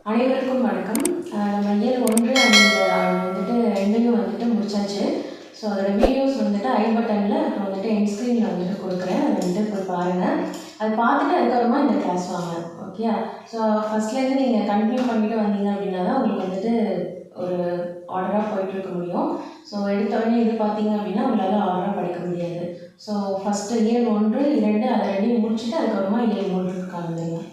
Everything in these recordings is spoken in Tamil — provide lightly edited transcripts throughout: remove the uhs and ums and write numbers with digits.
அனைவருக்கும் வணக்கம். நம்ம இயல் 1 வந்துட்டு 2 முடிச்சாச்சு. ஸோ அதோட வீடியோஸ் வந்துட்டு ஐ பட்டனில் அப்புறம் வந்துட்டு என் ஸ்க்ரீனில் வந்துட்டு கொடுக்குறேன். அதை வந்துட்டு போய் பாருங்கள். அது பார்த்துட்டு அதுக்கப்புறமா இந்த கிளாஸ் வாங்க. ஓகே. ஸோ ஃபஸ்ட்லேருந்து நீங்கள் கண்டினியூ பண்ணிட்டு வந்தீங்க அப்படின்னா தான் உங்களுக்கு வந்துட்டு ஒரு ஆர்டராக போயிட்டு இருக்க முடியும். ஸோ எடுத்தோடனே இது பார்த்தீங்க அப்படின்னா உங்களால் ஆர்டராக படிக்க முடியாது. ஸோ ஃபஸ்ட்டு இயல் 1, 2 அதை 2 முடிச்சுட்டு அதுக்கப்புறமா இயல் 3 காணுங்க.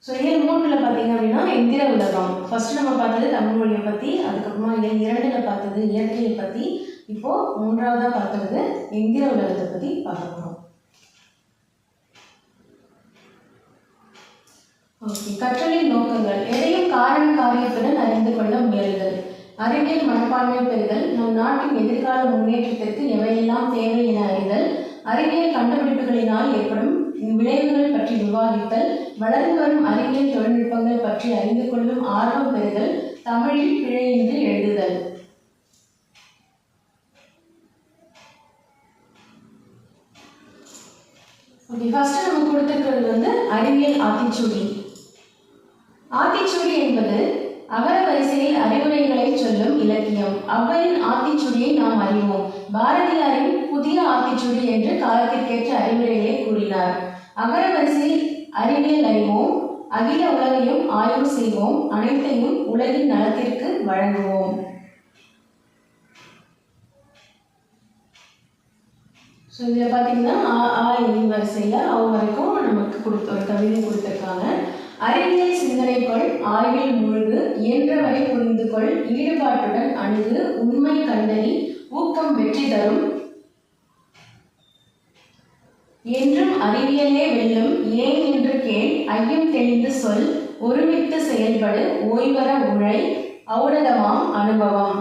ஸோ இயல் 3 பார்த்தீங்க அப்படின்னா எந்திர உலகம். ஃபஸ்ட்டு நம்ம பார்த்தது தமிழ் மொழியை பற்றி, அதுக்கப்புறமா இயல் 2 பார்த்தது இயற்கையை பற்றி, இப்போது 3ஆவதாக பார்த்தது எந்திர உலகத்தை பற்றி பார்க்க போகிறோம். ஓகே. கற்றலின் நோக்கங்கள். எதையும் காரண காரியத்துடன் அறிந்து கொள்ள முயலுதல், அறிவியல் மனப்பான்மை பெறுதல், நம் நாட்டின் எதிர்கால முன்னேற்றத்திற்கு எவையெல்லாம் தேவை என அறிதல், அறிவியல் கண்டுபிடிப்புகளினால் ஏற்படும் விளைவுகள் பற்றி விவாதித்தல், வளர்ந்து வரும் அறிவியல் தொழில்நுட்பங்கள் பற்றி அறிந்து கொள்ளும் ஆர்வம் பெறுதல், தமிழில் பிழையின்றி எழுதுதல். ஓகே. ஃபர்ஸ்ட் நம்ம கொடுத்துருக்கிறது அறிவியல் ஆத்திச்சூடி. ஆத்திச்சூடி என்பது அகர வரிசையில் அறிவுரைகளை சொல்லும் இலக்கியம். அவ்வையின் ஆத்திச்சூடியை நாம் அறிவோம். பாரதியாரின் புதிய ஆத்திச்சூடி என்று காலத்திற்கேற்ற அறிவுரைகளை கூறினார். அகர வரிசையில் அறிவியல் அறிவோம், அகில உலகையும் ஆய்வு செய்வோம், அனைத்தையும் உலகின் நலத்திற்கு வழங்குவோம். ஸோ இதில் பார்த்தீங்கன்னா வரிசையில் அவங்க வரைக்கும் நமக்கு ஒரு கவிதை கொடுத்துருக்காங்க. அறிவியல் சிந்தனைக்குள் ஆய்வில் மூழ்கு, இயன்றவரை புரிந்து கொள், ஈடுபாட்டுடன் அணுகு, உண்மை கண்டறி, ஊக்கம் வெற்றி தரும், என்றும் அறிவியலே வெல்லும், ஏன் என்று கேள், ஐயம் தெளிந்து சொல், ஒருமித்து செயல்படு, ஓய்வர உழை, ஔடதமாம் அனுபவம்.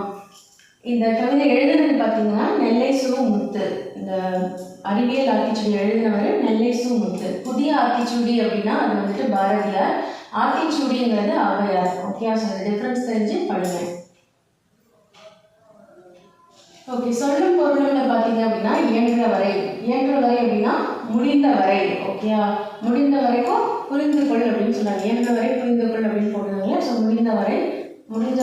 இந்த கவிதை எழுதுனது பார்த்தீங்கன்னா நெல்லை சு முத்து. இந்த அறிவியல் ஆத்திச்சூடி எழுதினவர் நெல்லை சு முத்து. புதிய ஆத்திச்சூடி அப்படின்னா அது வந்துட்டு பாரதியார், ஆத்திச்சூடிங்கிறது ஔவையார். ஓகே. ஸோ அந்த டிஃப்ரென்ஸ் தெரிஞ்சு படிங்க. ஓகே. சொல்லும் பொருளும்ல பார்த்தீங்க அப்படின்னா இயன்ற வரை. இயன்ற வரை அப்படின்னா முடிந்த வரை. ஓகே. முடிந்த வரைக்கும் புரிந்து கொள் அப்படின்னு சொன்னாங்க. இயன்ற வரை புரிந்து கொள் அப்படின்னு போடுறாங்க. ஸோ முடிந்த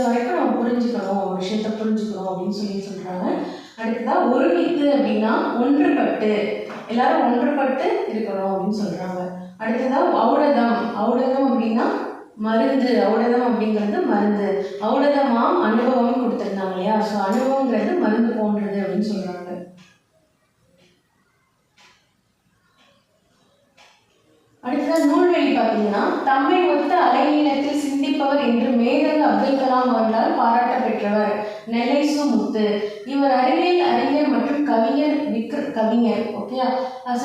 வரைக்கும் நம்ம புரிஞ்சுக்கணும், ஒரு விஷயத்தை புரிஞ்சுக்கணும் அப்படின்னு சொல்கிறாங்க. அடுத்ததாக ஒருமித்து அப்படின்னா ஒன்றுபட்டு, எல்லாரும் ஒன்றுபட்டு இருக்கணும் அப்படின்னு சொல்கிறாங்க. அடுத்ததாக ஔடதம். ஔடதம் அப்படின்னா மருந்து. ஔடதம் அப்படிங்கிறது மருந்து. ஔடதமாம் அனுபவம் கொடுத்துருந்தாங்க இல்லையா. ஸோ அனுபவங்கிறது மருந்து போன்றது அப்படின்னு சொல்கிறாங்க. அடுத்ததாக நூல்வெளி பார்த்தீங்கன்னா தம்மை ஒத்த அலைநீளத்தில் சிந்திப்பவர் என்று மேதகு அப்துல் கலாம் அவர்களால் பாராட்ட பெற்றவர் நெல்லை சு முத்து. இவர் அறிவியல் மற்றும் கவிஞர். ஓகே.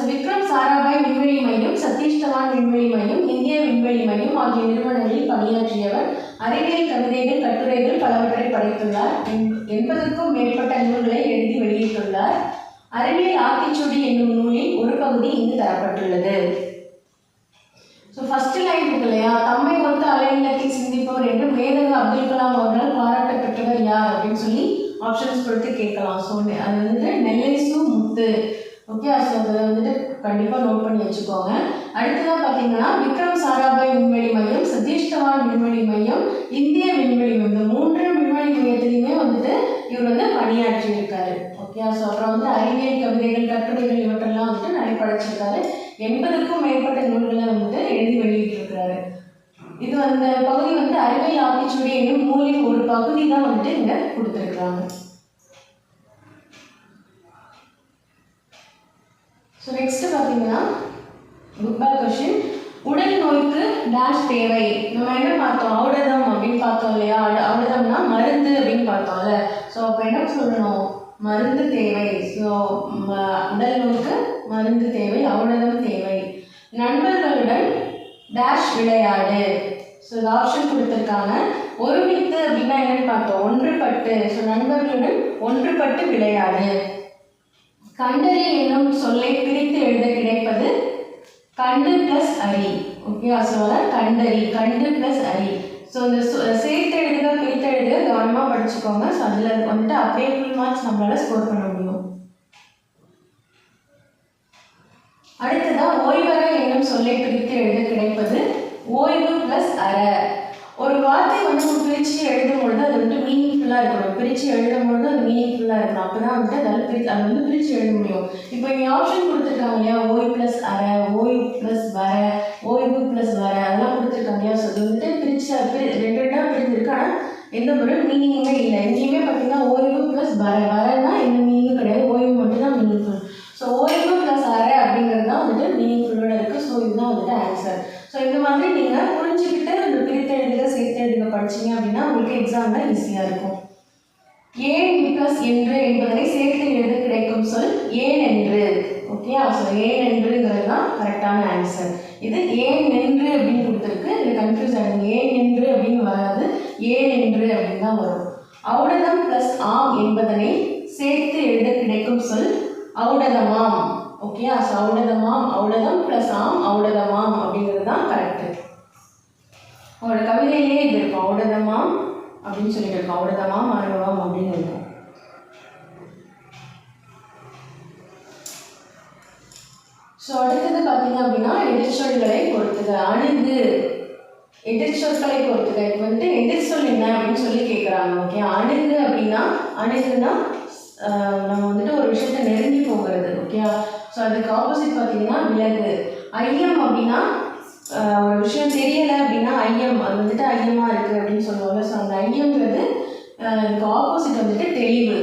விக்ரம் சாராபாய் விண்வெளி மையம், சதீஷ் தவான் விண்வெளி மையம், இந்திய விண்வெளி மையம் ஆகிய நிறுவனங்களில் பணியாற்றியவர். அறிவியல் கவிதைகள், கட்டுரைகள் பலவற்றை படைத்துள்ளார். 80க்கும் மேற்பட்ட நூல்களை எழுதி வெளியிட்டுள்ளார். அறிவியல் ஆத்திச்சூடி என்னும் நூலில் ஒரு பகுதி இங்கு தரப்பட்டுள்ளது. ஸோ ஃபர்ஸ்ட் லைன் இருக்கு இல்லையா, தம்மை ஒத்த அலைநீளத்தில் சிந்திப்பவர் என்று மேதகு அப்துல் கலாம் அவர்களால் பாராட்ட பெற்றவர் யார் அப்படின்னு சொல்லி ஆப்ஷன்ஸ் கொடுத்து கேட்கலாம். ஸோ அது வந்துட்டு நெல்லை சு முத்து. ஓகே. ஸோ அதை வந்துட்டு கண்டிப்பாக நோட் பண்ணி வச்சுக்கோங்க. அடுத்ததாக பார்த்தீங்கன்னா விக்ரம் சாராபாய் விண்வெளி மையம், சதீஷ் தவான் விண்வெளி மையம், இந்திய விண்வெளி மையம், இந்த 3 விண்வெளி மையத்திலையுமே வந்துட்டு இவர் பணியாற்றி இருக்காரு. ஓகே. ஸோ அப்புறம் அறிவியல் கவிதைகள், கட்டுரைகள் இவற்றெல்லாம் வந்துட்டு நிறைய படைச்சிருக்காரு. 80க்கும் மேற்பட்ட நூல்களை எழுதி வெளியிட்டிருக்கிறாரு. இது அந்த பகுதி அறிவியல் ஆத்திச்சூடி என்னும் நூலின் ஒரு பகுதி தான் இங்க கொடுத்துருக்குறாங்க. ஸோ நெக்ஸ்ட் பார்த்தீங்கன்னா புக் பேக் கொஸ்டின். உடல் நோய்க்கு டேஷ் தேவை. நம்ம என்ன பார்த்தோம், ஔடதம் அப்படின்னு பார்த்தோம் இல்லையா. ஔடதம்னா மருந்து அப்படின்னு பார்த்தோம்ல. ஸோ அப்போ என்ன சொல்லணும், மருந்து தேவை. ஸோ உடல் நோய்க்கு மருந்து தேவை, ஔடதம் தேவை. நண்பர்களுடன் டேஷ் விளையாடு. ஸோ இது ஆப்ஷன் கொடுத்துருக்காங்க. ஒருமித்து அப்படின்னா என்னன்னு பார்த்தோம், ஒன்றுபட்டு. ஸோ நண்பர்களுடன் ஒன்றுபட்டு விளையாடு. கண்டறி என்னும் சொல்லை பிரித்து எழுத கிடைப்பது கண்டு பிளஸ் அறி. ஓகே. ஸோ கண்டறி, கண்டு பிளஸ் அறி. ஸோ இந்த சேர்த்து எழுதுக பிரித்து எழுதுக கவனமாக படிச்சுக்கோங்க. ஸோ அதில் அப்படியே ஃபுல் மார்க்ஸ் நம்மளால் ஸ்கோர் பண்ண முடியும். அடுத்ததாக ஓய்வற என்னும் சொல்லை பிரித்து எழுத கிடைப்பது ஓய்வு பிளஸ் அற. ஒரு வார்த்தை வந்து நம்ம பிரித்து எழுதும்பொழுது அது வந்து மீனிங்ஃபுல்லாக இருக்கணும். பிரித்து எழுதும்பொழுது அது மீனிங்ஃபுல்லாக இருக்கணும். அப்போ தான் வந்துட்டு அதை வந்து பிரித்து எழுத முடியும். இப்போ இங்கே ஆப்ஷன் கொடுத்துருக்காங்க இல்லையா, ஓய் ப்ளஸ் அரை, ஓய் ப்ளஸ் வர, ஓய்வு ப்ளஸ் வர, அதெல்லாம் கொடுத்துருக்காங்க இல்லையா. ஸோ அது வந்துட்டு ரெண்டாக பிரிஞ்சிருக்கு. ஆனால் எந்த ஒரு மீனிங்குமே இல்லை. எங்கேயுமே பார்த்தீங்கன்னா ஓய்வு ப்ளஸ் வரனா எந்த மீனிங்கும் கிடையாது, ஓய்வு மட்டும் தான் மீனிங்ஃபுல். ஸோ ஓய்வு ப்ளஸ் அரை அப்படிங்கிறது தான் வந்துட்டு மீனிங்ஃபுல்லோட இருக்குது. ஸோ இதுதான் வந்துட்டு ஆன்சர். ஸோ இந்த மாதிரி நீங்கள் புரிஞ்சுக்கிட்டு அந்த பிரித்து எழுதுக சேர்த்து எழுதுக படிச்சிங்க அப்படின்னா உங்களுக்கு எக்ஸாமில் ஈஸியாக இருக்கும். ஏன் ப்ளஸ் என்று என்பதனை சேர்த்து எழுத கிடைக்கும் சொல் ஏன் என்று. ஓகே, ஸோ ஏன் என்றுங்கிறது தான் கரெக்டான ஆன்சர். இது ஏன் என்று அப்படின்னு கொடுத்துருக்கு. இதில் கன்ஃபியூஸ் ஆகிடுங்க. ஏன் என்று அப்படின்னு வராது, ஏன் என்று அப்படின்னு தான் வரும். ஔடதம் ப்ளஸ் ஆம் என்பதனை சேர்த்து எழுத கிடைக்கும் சொல் ஔடதமாம். ஓகே, ஸோ ஔடதமாம், ஔடதம் ப்ளஸ் ஆம் ஔடதமாம் அப்படிங்கிறது தான் கரெக்டு. அவரோட கவிதையிலே இது இருக்கும், ஔடதமாம் அப்படின்னு சொல்லிட்டு இருக்கும், ஔடதமாம் அனுபவம் அப்படின்னு இருக்கும். ஸோ அடுத்தது பார்த்தீங்க அப்படின்னா எதிர்ச்சொல்களை பொறுத்துக. அணுகு எதிர்ச்சொற்களை பொறுத்துக. இப்போ வந்துட்டு எதிர்ச்சொல் என்ன அப்படின்னு சொல்லி கேட்குறாங்க. ஓகே, அணுகு அப்படின்னா அணுகுனா நம்ம வந்துட்டு ஒரு விஷயத்தை நெருங்கி போகிறது. ஓகே, ஸோ அதுக்கு ஆப்போசிட் பார்த்தீங்கன்னா விலகு. ஐயம் அப்படின்னா ஒரு விஷயம் தெரியலை அப்படின்னா ஐயம், அது வந்துட்டு ஐயமாக இருக்குது அப்படின்னு சொல்லுவாங்க. ஸோ அந்த ஐயம்ங்கிறது அதுக்கு ஆப்போசிட் வந்துட்டு தெளிவு.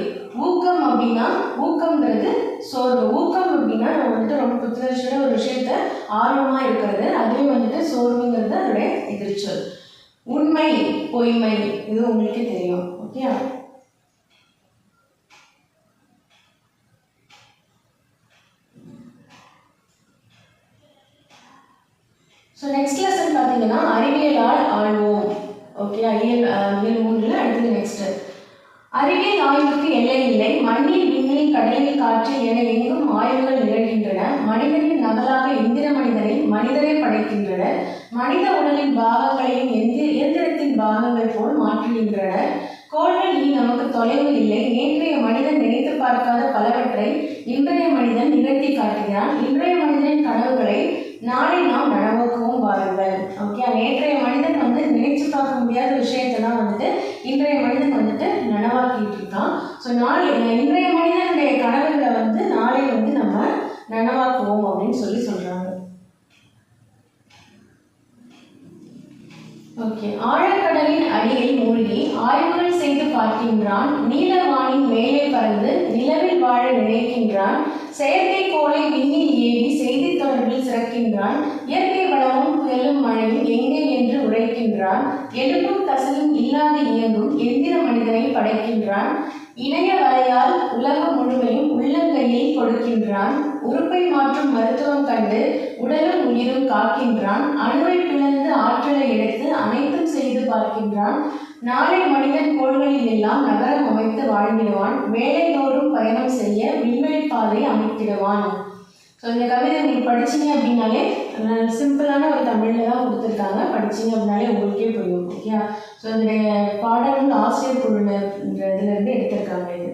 ஊக்கம் அப்படின்னா ஊக்கம்ங்கிறது சோர்வு. ஊக்கம் அப்படின்னா நம்ம வந்துட்டு ரொம்ப புத்துணர்ச்சியோட ஒரு விஷயத்த ஆர்வமாக இருக்கிறது, அதுவே வந்துட்டு சோர்வுங்கிறது அதோடைய எதிர்ச்சொல். உண்மை பொய்மை இது உங்களுக்கே தெரியும். ஓகே, ஸோ நெக்ஸ்ட் லெசன் பார்த்தீங்கன்னா அறிவியலால் ஆழ்வோம். ஓகே, இயல் 3ல் அடுத்தது நெக்ஸ்ட்டு. அறிவியல் ஆய்வுக்கு எல்லை இல்லை. மண்ணில் விண்ணில் கடலில் காற்றில் என எங்கும் ஆய்வுகள் நிகழ்கின்றன. மனிதனின் நகலாக எந்திர மனிதனை மனிதரை படைக்கின்றன. மனித உடலின் பாகங்களையும் இயந்திரத்தின் பாகங்கள் போல் மாற்றுகின்றன. கோள்கள் இனி நமக்கு தொலைவு இல்லை. நேற்றைய மனிதன் நினைத்து பார்க்காத பலவற்றை இன்றைய மனிதன் நிகழ்த்தி காட்டுகிறான். இன்றைய மனிதனின் கனவுகளை நாளை நாம் நனவாக்குவோம் வாருங்கள். ஓகே, நேற்றைய மனிதன் வந்து நினைச்சு பார்க்க முடியாத விஷயத்தெல்லாம் வந்துட்டு இன்றைய மனிதன் வந்துட்டு நனவாக்கிட்டு இருக்கான். ஸோ இன்றைய மனிதனுடைய கனவுகளை வந்து நாளை வந்து நம்ம நனவாக்குவோம் அப்படின்னு சொல்றாங்க. ஓகே, ஆழக்கடலின் அடியில் மூழ்கி ஆய்வுகள் செய்து பார்க்கின்றான். நீலவானின் மேலே பறந்து நிலவில் வாழ நினைக்கின்றான். செயற்கைக்கோளை விண்ணில் ஏறி செய்தி தொடர்பில் சிறக்கின்றான். இயற்கை வளமும் புயலும் மழையும் எங்கே என்று உரைக்கின்றான். எலும்பும் தசையும் இல்லாது இயங்கும் எந்திர மனிதனை படைக்கின்றான். இணைய வலையால் உலகம் முழுமையும் உள்ளங்கையில் கொடுக்கின்றான். உறுப்பை மாற்றும் மருத்துவம் கண்டு உடலும் உயிரும் காக்கின்றான். அணுவை பிளந்து ஆற்றலை எடுத்து அனைத்தும் செய்து பார்க்கின்றான். நாளை மனிதன் கோள்களில் எல்லாம் நகரம் அமைத்து வாழ்ந்திடுவான். வேலைதோறும் பயணம் செய்ய விண்வெளி பாதை அமைத்திடுவான். ஸோ இந்த கவிதை உங்களுக்கு படிச்சிங்க அப்படின்னாலே சிம்பிளான ஒரு தமிழில் தான் கொடுத்துருக்காங்க. படிச்சிங்க அப்படின்னாலே உங்களுக்கே புரியும். ஓகே, ஸோ இந்த பாடல் ஆசிரியர் குழுலேருந்து எடுத்திருக்காங்க இது.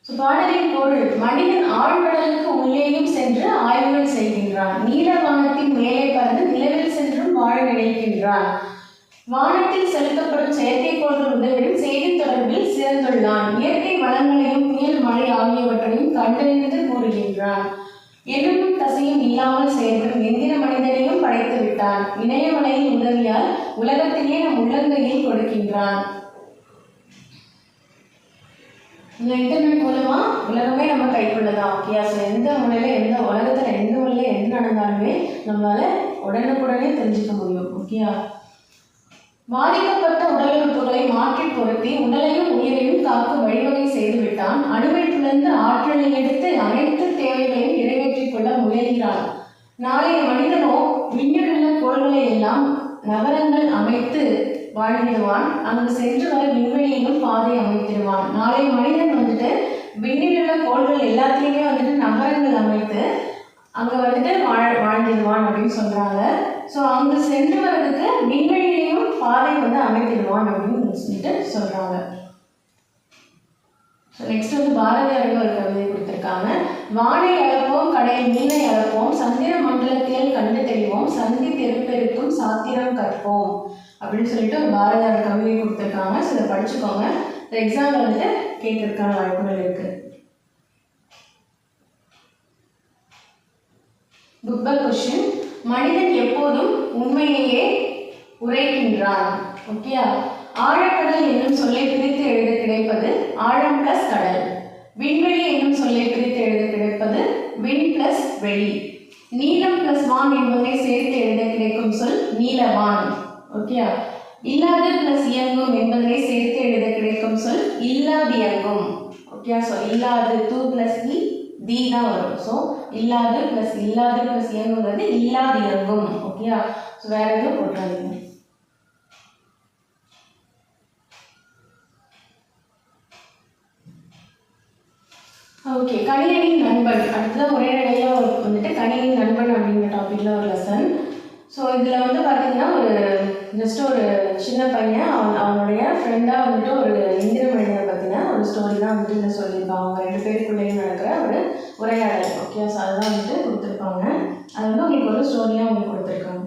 ஸோ பாடலின் பொருள்: மனிதன் ஆழ்கடலுக்கு உள்ளேயும் சென்று ஆய்வுகள் செய்கின்றான். நீலவானத்தின் மேலே பறந்து நிலவில் சென்றும் வாழ நினைக்கின்றான். வானத்தில் செலுத்தப்படும் செயற்கைக்கோள்கள் உதவியுடன் செய்தி தொடர்பில் சிறந்துள்ளான். இயற்கை வளங்களையும் புயல் மழை ஆகியவற்றையும் கண்டறிந்து கூறுகின்றான். எலும்பும் தசையும் இல்லாமல் செயல்படும் எந்திர மனிதனையும் படைத்து விட்டான். இணையவலையின் உதவியால் உலகத்திலே நம் உள்ளங்கையில் கொடுக்கின்றான். இந்த இன்டர்நெட் மூலமா உலகமே நம்ம கைக்குள்ளதான். ஓகே, ஸோ எந்த மூலையில உலகத்துல எந்த மூலையில எது நடந்தாலுமே நம்மளால உடனுக்குடனே தெரிஞ்சுக்க முடியும். ஓகே, பாதிக்கப்பட்ட உடல் உறுப்புகளை மாற்றி பொருத்தி உடலையும் உயிரையும் காக்க வழிவகை செய்துவிட்டான். அணுவை பிளந்து ஆற்றலை எடுத்து அனைத்து தேவைகளையும் நிறைவேற்றிக் கொள்ள முயல்கிறான். நாளைய மனிதனோ விண்ணில் உள்ள கோள்களை எல்லாம் நகரங்கள் அமைத்து வாழ்ந்திடுவான். அங்கு சென்று வர விண்வெளியிலும் பாதை அமைத்திடுவான். நாளைய மனிதன் வந்துட்டு விண்ணில் உள்ள கோள்கள் எல்லாத்துலேயுமே வந்துட்டு நகரங்கள் அமைத்து அங்கே வந்துட்டு வாழ்ந்திடுவான் அப்படின்னு சொல்கிறாங்க. ஸோ அங்கே சென்று வர்றதுக்கு விண்வெளியிலையும் பாதை வந்து அமைத்திடுவான் அப்படின்னு சொல்லிட்டு சொல்கிறாங்க. நெக்ஸ்ட் வந்து பாரதியாருக்கு ஒரு கவிதை கொடுத்துருக்காங்க. வானை அளப்போம் கடையில் மீனை அளப்போம் சந்திர மண்டலத்தில் கண்டு தெளிவோம் சந்தி தெருப்பெருக்கும் சாத்திரம் கற்போம் அப்படின்னு சொல்லிட்டு ஒரு பாரதியார் கவிதை கொடுத்துருக்காங்க. ஸோ இதை படிச்சுக்கோங்க. இந்த எக்ஸாம் வந்துட்டு கேட்கறதுக்கான வாய்ப்புகள் இருக்கு. புக்பல் கொஸ்டின். மனிதன் எப்போதும் உண்மையையே உரைக்கின்றான். ஓகேயா? ஆழக்கடல் என்னும் சொல்லை பிரித்து எழுத கிடைப்பது ஆழம் பிளஸ் கடல். விண்வெளி என்னும் சொல்லை பிரித்து எழுத கிடைப்பது விண் பிளஸ் வெளி. நீலம் பிளஸ் வான் என்பதை சேர்த்து எழுத கிடைக்கும் சொல் நீலவான். ஓகேயா? இல்லாது பிளஸ் இயங்கும் என்பதை சேர்த்து எழுத கிடைக்கும் சொல் இல்லாதியங்கும். ஓகேயா? ஸோ இல்லாது டூ பிளஸ் தி தான் வரும். ஸோ இல்லாது பிளஸ் இயங்குங்கிறது இல்லாதியங்கும். ஓகேயா? ஸோ வேற எதுவும் போட்டாதீங்க. ஓகே, கணினியின் நண்பன். அடுத்ததான் உரைநடையில் வந்துட்டு கணினியின் நண்பன் அப்படிங்கிற டாப்பிக்கில் ஒரு லெசன். ஸோ இதில் வந்து பார்த்தீங்கன்னா ஒரு ஜஸ்ட் ஒரு சின்ன பையன் அவனுடைய ஃப்ரெண்டாக வந்துட்டு ஒரு இந்திர மனிதனை பற்றின ஒரு ஸ்டோரி தான் வந்துட்டு இதில் சொல்லியிருப்பாங்க. அவங்க 2 பேருக்குள்ளேயும் நடக்கிற ஒரு உரையாடல். ஓகே, ஸோ அதுதான் வந்துட்டு கொடுத்துருப்பாங்க. அது வந்து உங்களுக்கு ஒரு ஸ்டோரியாக உங்களுக்கு கொடுத்துருக்காங்க.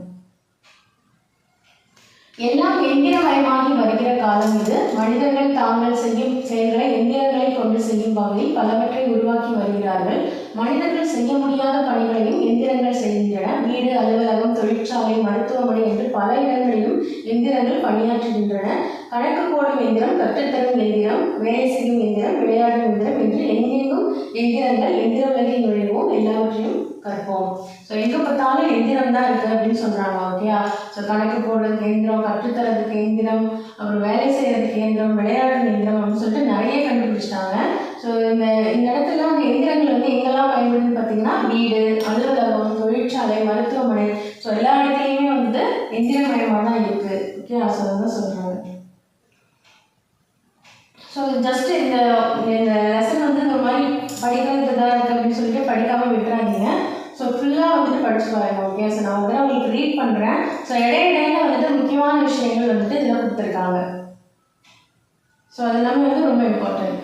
எல்லாம் எந்திரமயமாகி வருகிற காலம் இது. மனிதர்கள் தாங்கள் செய்யும் செயல்களை எந்திரங்களை கொண்டு செய்யும் வகையில் பலவற்றை உருவாக்கி வருகிறார்கள். மனிதர்கள் செய்ய முடியாத பணிகளையும் எந்திரங்கள் செய்கின்றன. வீடு, அலுவலகம், தொழிற்சாலை, மருத்துவமனை என்று பல இடங்களிலும் எந்திரங்கள் பணியாற்றுகின்றன. கணக்கு போடும் எந்திரம், கற்றுத்தரும் எந்திரம், வேலை செய்யும் எந்திரம், விளையாடும் எந்திரம் என்று எங்கெங்கும் எந்திரங்கள். எந்திர உலகில் நுழைவோம், எல்லாவற்றையும் கற்போம். ஸோ எங்கே பார்த்தாலும் எந்திரம் தான் இருக்குது அப்படின்னு சொல்கிறாங்க. ஓகேயா? ஸோ கணக்கு போடுறதுக்கு எந்திரம், கற்றுத்தரதுக்கு எந்திரம், அப்புறம் வேலை செய்கிறதுக்கு எந்திரம், விளையாடும் எந்திரம் அப்படின்னு சொல்லிட்டு நிறைய கண்டுபிடிச்சிட்டாங்க. ஸோ இந்த இடத்துல அந்த எந்திரங்கள் வந்து எங்கெல்லாம் பயன்படுதுன்னு பார்த்தீங்கன்னா வீடு, அலுவலகம், தொழிற்சாலை, மருத்துவமனை, ஸோ எல்லா இடத்துலையுமே வந்து எந்திரமயமாக தான் இருக்குது. ஓகே, ஸோ தான் சொல்கிறாங்க. ஸோ ஜஸ்ட் இந்த லெசன் வந்து இந்த மாதிரி படிக்கிறதுக்கு தான் இருக்குது அப்படின்னு சொல்லிட்டு படிக்காமல் விட்டுறாதீங்க. ஸோ ஃபுல்லாக வந்துட்டு படிச்சு பாருங்க. ஓகே, ஸோ நான் வந்து உங்களுக்கு ரீட் பண்ணுறேன். ஸோ இடையிடையில வந்துட்டு முக்கியமான விஷயங்கள் வந்துட்டு இதில் கொடுத்துருக்காங்க. ஸோ அது எல்லாமே வந்து ரொம்ப இம்பார்ட்டன்ட்.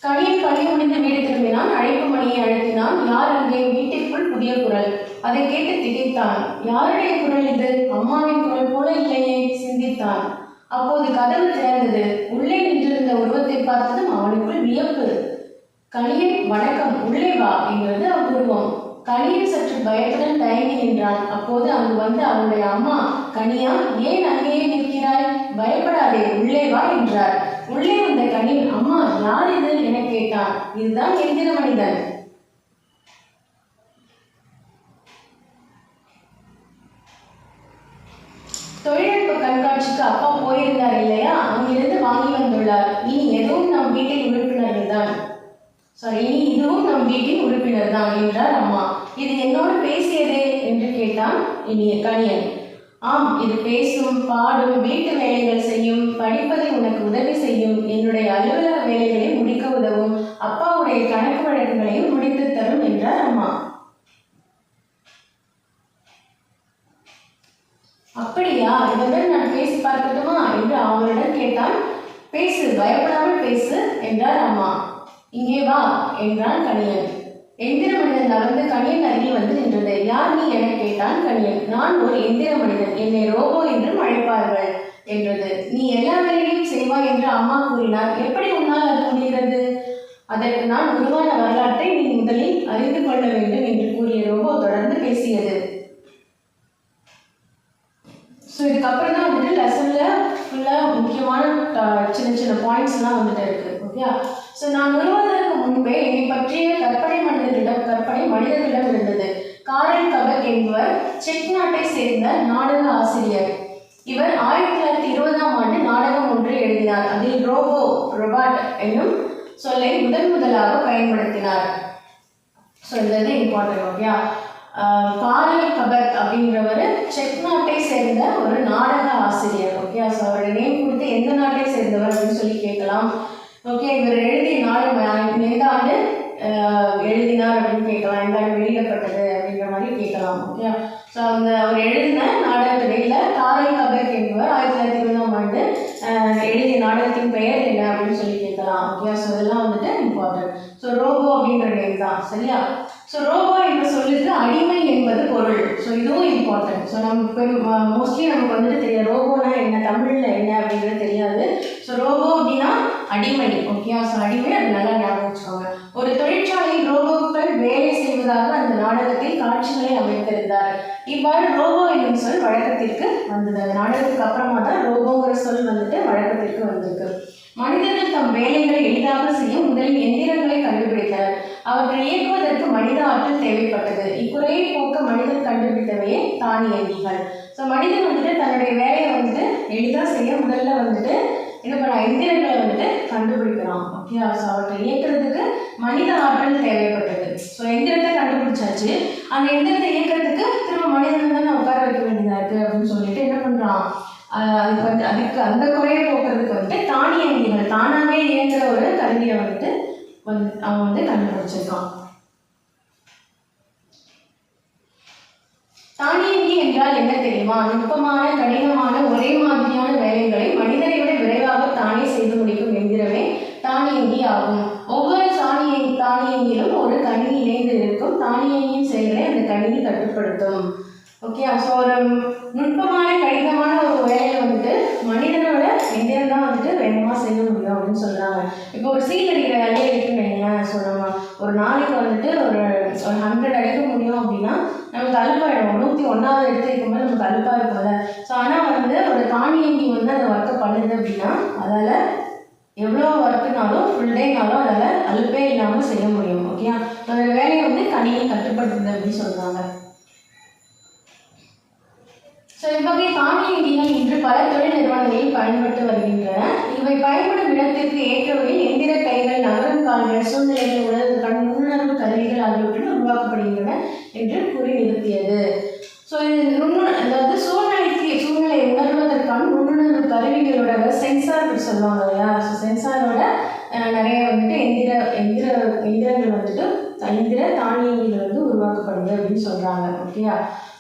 கணியன் பள்ளி முடிந்து வீடு திரும்பினான். அழைப்பு மணியை அழுத்தினான். யார் அங்கே? வீட்டிற்குள் புதிய குரல். அதை கேட்டு திகைத்தான். யாருடைய குரல் இது? அம்மாவின் குரல் போல இல்லையே, சிந்தித்தான். அப்போது கதவு திறந்தது. உள்ளே நின்றிருந்த உருவத்தை பார்த்ததும் அவனுக்குள் வியப்பு. கணியன், வணக்கம், உள்ளே வா என்கிறது அவ்வுருவம். கணியன் சற்று பயத்துடன் தயங்கி நின்றான். அப்போது அங்கு வந்து அவனுடைய அம்மா, கனியா, ஏன் அங்கேயே நிற்கிறாய்? பயப்படாதே, உள்ளே வா என்றார். உள்ளே வந்த கணியன், அம்மா யார் இது என கேட்டான். இதுதான் எந்திர மனிதன். தொழில்நுட்ப கண்காட்சிக்கு அப்பா போயிருந்தார் இல்லையா, அங்கிருந்து வாங்கி வந்துள்ளார். இனி எதுவும் நம் வீட்டில் உறுப்பினர்கள் தான். இனி இதுவும் நம் வீட்டின் உறுப்பினர் தான் என்றார் அம்மா. இது என்னோடு பேசியதே என்று கேட்டான் கணியன். ஆம், இது பேசும், பாடும், வீட்டு வேலைகள் செய்யும், படிப்பதில் உனக்கு உதவி செய்யும், என்னுடைய அலுவலக வேலைகளை முடிக்க உதவும், அப்பாவுடைய கணக்கு வழக்குகளையும் முடித்து தரும் என்றார் அம்மா. அப்படியா, இதனுடன் நான் பேசி பார்க்கட்டுமா என்று அவனிடம் கேட்டான். பேசு, பயப்படாமல் பேசு என்றார் அம்மா. இங்கே வா என்றான் கணியன். எந்திர மனிதன் நகர்ந்து கணியன் அருகில் வந்து நின்றது. யார் நீ என கேட்டான் கணியன். நான் ஒரு எந்திர மனிதன், என்னை ரோபோ என்றும் அழைப்பார்கள் என்றது. நீ எல்லா வேலையும் செய்வாய் என்று அம்மா கூறினார். எப்படி உன்னால் அது முடிகிறது? அதற்கு நான் உருவான வரலாற்றை நீ முதலில் அறிந்து கொள்ள வேண்டும் என்று கூறிய ரோபோ தொடர்ந்து பேசியது. ஸோ இதுக்கப்புறம் தான் வந்துட்டு லெசனில் ஃபுல்லாக முக்கியமான சின்ன சின்ன பாயிண்ட்ஸ்லாம் வந்துட்டு இருக்குது. ஓகே, ஸோ நான் வருவதற்கு முன்பே என்னை பற்றிய கற்பனை மனிதர்களிடம் இருந்தது. காரல் கபக் என்பவர் செக் நாட்டை சேர்ந்த நாடக ஆசிரியர். இவர் 1920ஆம் ஆண்டு நாடகம் ஒன்று எழுதினார். அதில் ரோபாட் என்னும் சொல்லை முதலாக பயன்படுத்தினார். ஸோ இது இம்பார்ட்டன்ட். ஓகே, காரல் கபக் அப்படின்றவர் செக் நாட்டை சேர்ந்த ஒரு நாடக ஆசிரியர். ஓகே, ஸோ அவருடைய நேம் கொடுத்து எந்த நாட்டை சேர்ந்தவர் அப்படின்னு சொல்லி கேட்கலாம். ஓகே, இவர் எழுதிய நாடகம் எந்த ஆண்டு எழுதினார் அப்படின்னு கேட்கலாம், எந்த ஆண்டு வெளியிடப்பட்டது அப்படின்ற மாதிரி கேட்கலாம். ஓகே, ஸோ அவர் எழுதின நாடகத்திடையில் காரல் கபக் என்பவர் 1920ஆம் ஆண்டு எழுதிய நாடகத்தின் பெயர் என்ன அப்படின்னு சொல்லி கேட்கலாம். இருக்கலாம். ஓகே, ஸோ இதெல்லாம் வந்துட்டு இம்பார்ட்டன்ட். ஸோ ரோபோ அப்படின்ற நேம் தான், சரியா? ஸோ ரோபோ என்ற சொல்லுக்கு அடிமை என்பது பொருள். ஸோ இதுவும் இம்பார்ட்டன்ட். ஸோ நமக்கு மோஸ்ட்லி நமக்கு வந்துட்டு தெரியாது ரோபோனா என்ன, தமிழில் என்ன அப்படிங்கிறது தெரியாது. ஸோ ரோபோ அப்படின்னா அடிமை. ஓகே, ஸோ அடிமை, அது நல்லா ஞாபகம் வச்சுக்கோங்க. ஒரு தொழிற்சாலையில் ரோபோக்கள் வேலை செய்வதாக அந்த நாடகத்தில் காட்சிகளை அமைத்திருந்தார். இவ்வாறு ரோபோ என்னும் சொல் வழக்கத்திற்கு வந்தது. அந்த நாடகத்துக்கு அப்புறமா தான் ரோபோங்கிற சொல் வந்துட்டு வழக்கத்திற்கு வந்திருக்கு. மனிதர்கள் தம் வேலைகளை எளிதாக செய்ய முதலில் எந்திரங்களை கண்டுபிடித்தனர். அவற்றை இயக்குவதற்கு மனித ஆற்றல் தேவைப்பட்டது. இக்குறையை போக்க மனிதன் கண்டுபிடித்தவையே தானியங்கிகள். ஸோ மனிதன் வந்துட்டு தன்னுடைய வேலையை வந்துட்டு எளிதாக செய்ய முதல்ல வந்துட்டு என்ன பண்ண, எந்திரங்களை வந்துட்டு கண்டுபிடிக்கிறான். ஓகே, ஸோ அவற்றை இயக்கிறதுக்கு மனித ஆற்றல் தேவைப்பட்டது. ஸோ எந்திரத்தை கண்டுபிடிச்சாச்சு, அந்த எந்திரத்தை இயக்கிறதுக்கு திரும்ப மனிதன் தானே உட்கார வைக்க வேண்டியதாக இருக்குது அப்படின்னு சொல்லிட்டு என்ன பண்ணுறான், அதுக்கு அந்த குறையை போக்குறதுக்கு வந்துட்டு தானியங்கிகள், தானாகவே இயங்குற ஒரு கருவியை வந்துட்டு அவன் வந்து கண்டுபிடிச்சிருக்கான். தானியங்கி என்றால் என்ன தெரியுமா? நுட்பமான, கடினமான, ஒரே மாதிரியான வேலைகளை மனிதரை விட விரைவாக தானே செய்து முடிக்கும் எந்திரமே தானியங்கி ஆகும். ஒவ்வொரு தானியங்கிலும் ஒரு கணினி இணைந்து இருக்கும். தானியங்கியின் செயல்களை அந்த கணினி கட்டுப்படுத்தும். ஓகே, ஸோ ஒரு நுட்பமான, கடினமான ஒரு வேலையை வந்துட்டு மனிதனோட எந்திரம் தான் வந்துட்டு வேகமாக செய்ய முடியும் அப்படின்னு சொல்கிறாங்க. இப்போ ஒரு சீல் அடிக்கிற வேலையை இருக்குன்னு வைங்களேன். ஸோ நம்ம ஒரு நாளைக்கு வந்துட்டு ஒரு 100 அடிக்க முடியும் அப்படின்னா நமக்கு அலுப்பாயிடும். 101வது எடுத்து வைக்கும்போது நமக்கு அலுப்பாக இருக்கும்ல. ஸோ ஆனால் வந்து ஒரு தானியங்கி வந்து அந்த ஒர்க்கை பண்ணுது அப்படின்னா அதால் எவ்வளோ ஒர்க்குனாலும் ஃபுல் டேனாலும் அதால் அலுப்பே இல்லாமல் செய்ய முடியும். ஓகே, அந்த வேலையை வந்து கணினி கட்டுப்படுத்துது அப்படின்னு சொல்கிறாங்க. ஸோ இவ்வகை தானியங்கிகள் இன்று பல தொழில் நிறுவனங்களில் பயன்பட்டு வருகின்றன. இவை பயன்படும் இடத்திற்கு ஏற்ற வகையில் எந்திர கைகள், நகரும் கால்கள், சூழ்நிலைகள், உணர்வு கண், நுண்ணறிவு கருவிகள் ஆகியவற்றில் உருவாக்கப்படுகின்றன என்று கூறி நிறுத்தியது. ஸோ இது அதாவது சூழ்நிலை உணர்வதற்கான நுண்ணுணர்வு கருவிகளோட சென்சார் சொல்லுவாங்க இல்லையா? ஸோ சென்சாரோட நிறைய வந்துட்டு எந்திரங்கள் வந்துட்டு எந்திர தானியங்கிகள் வந்து உருவாக்கப்படுது அப்படின்னு சொல்கிறாங்க. ஓகேயா?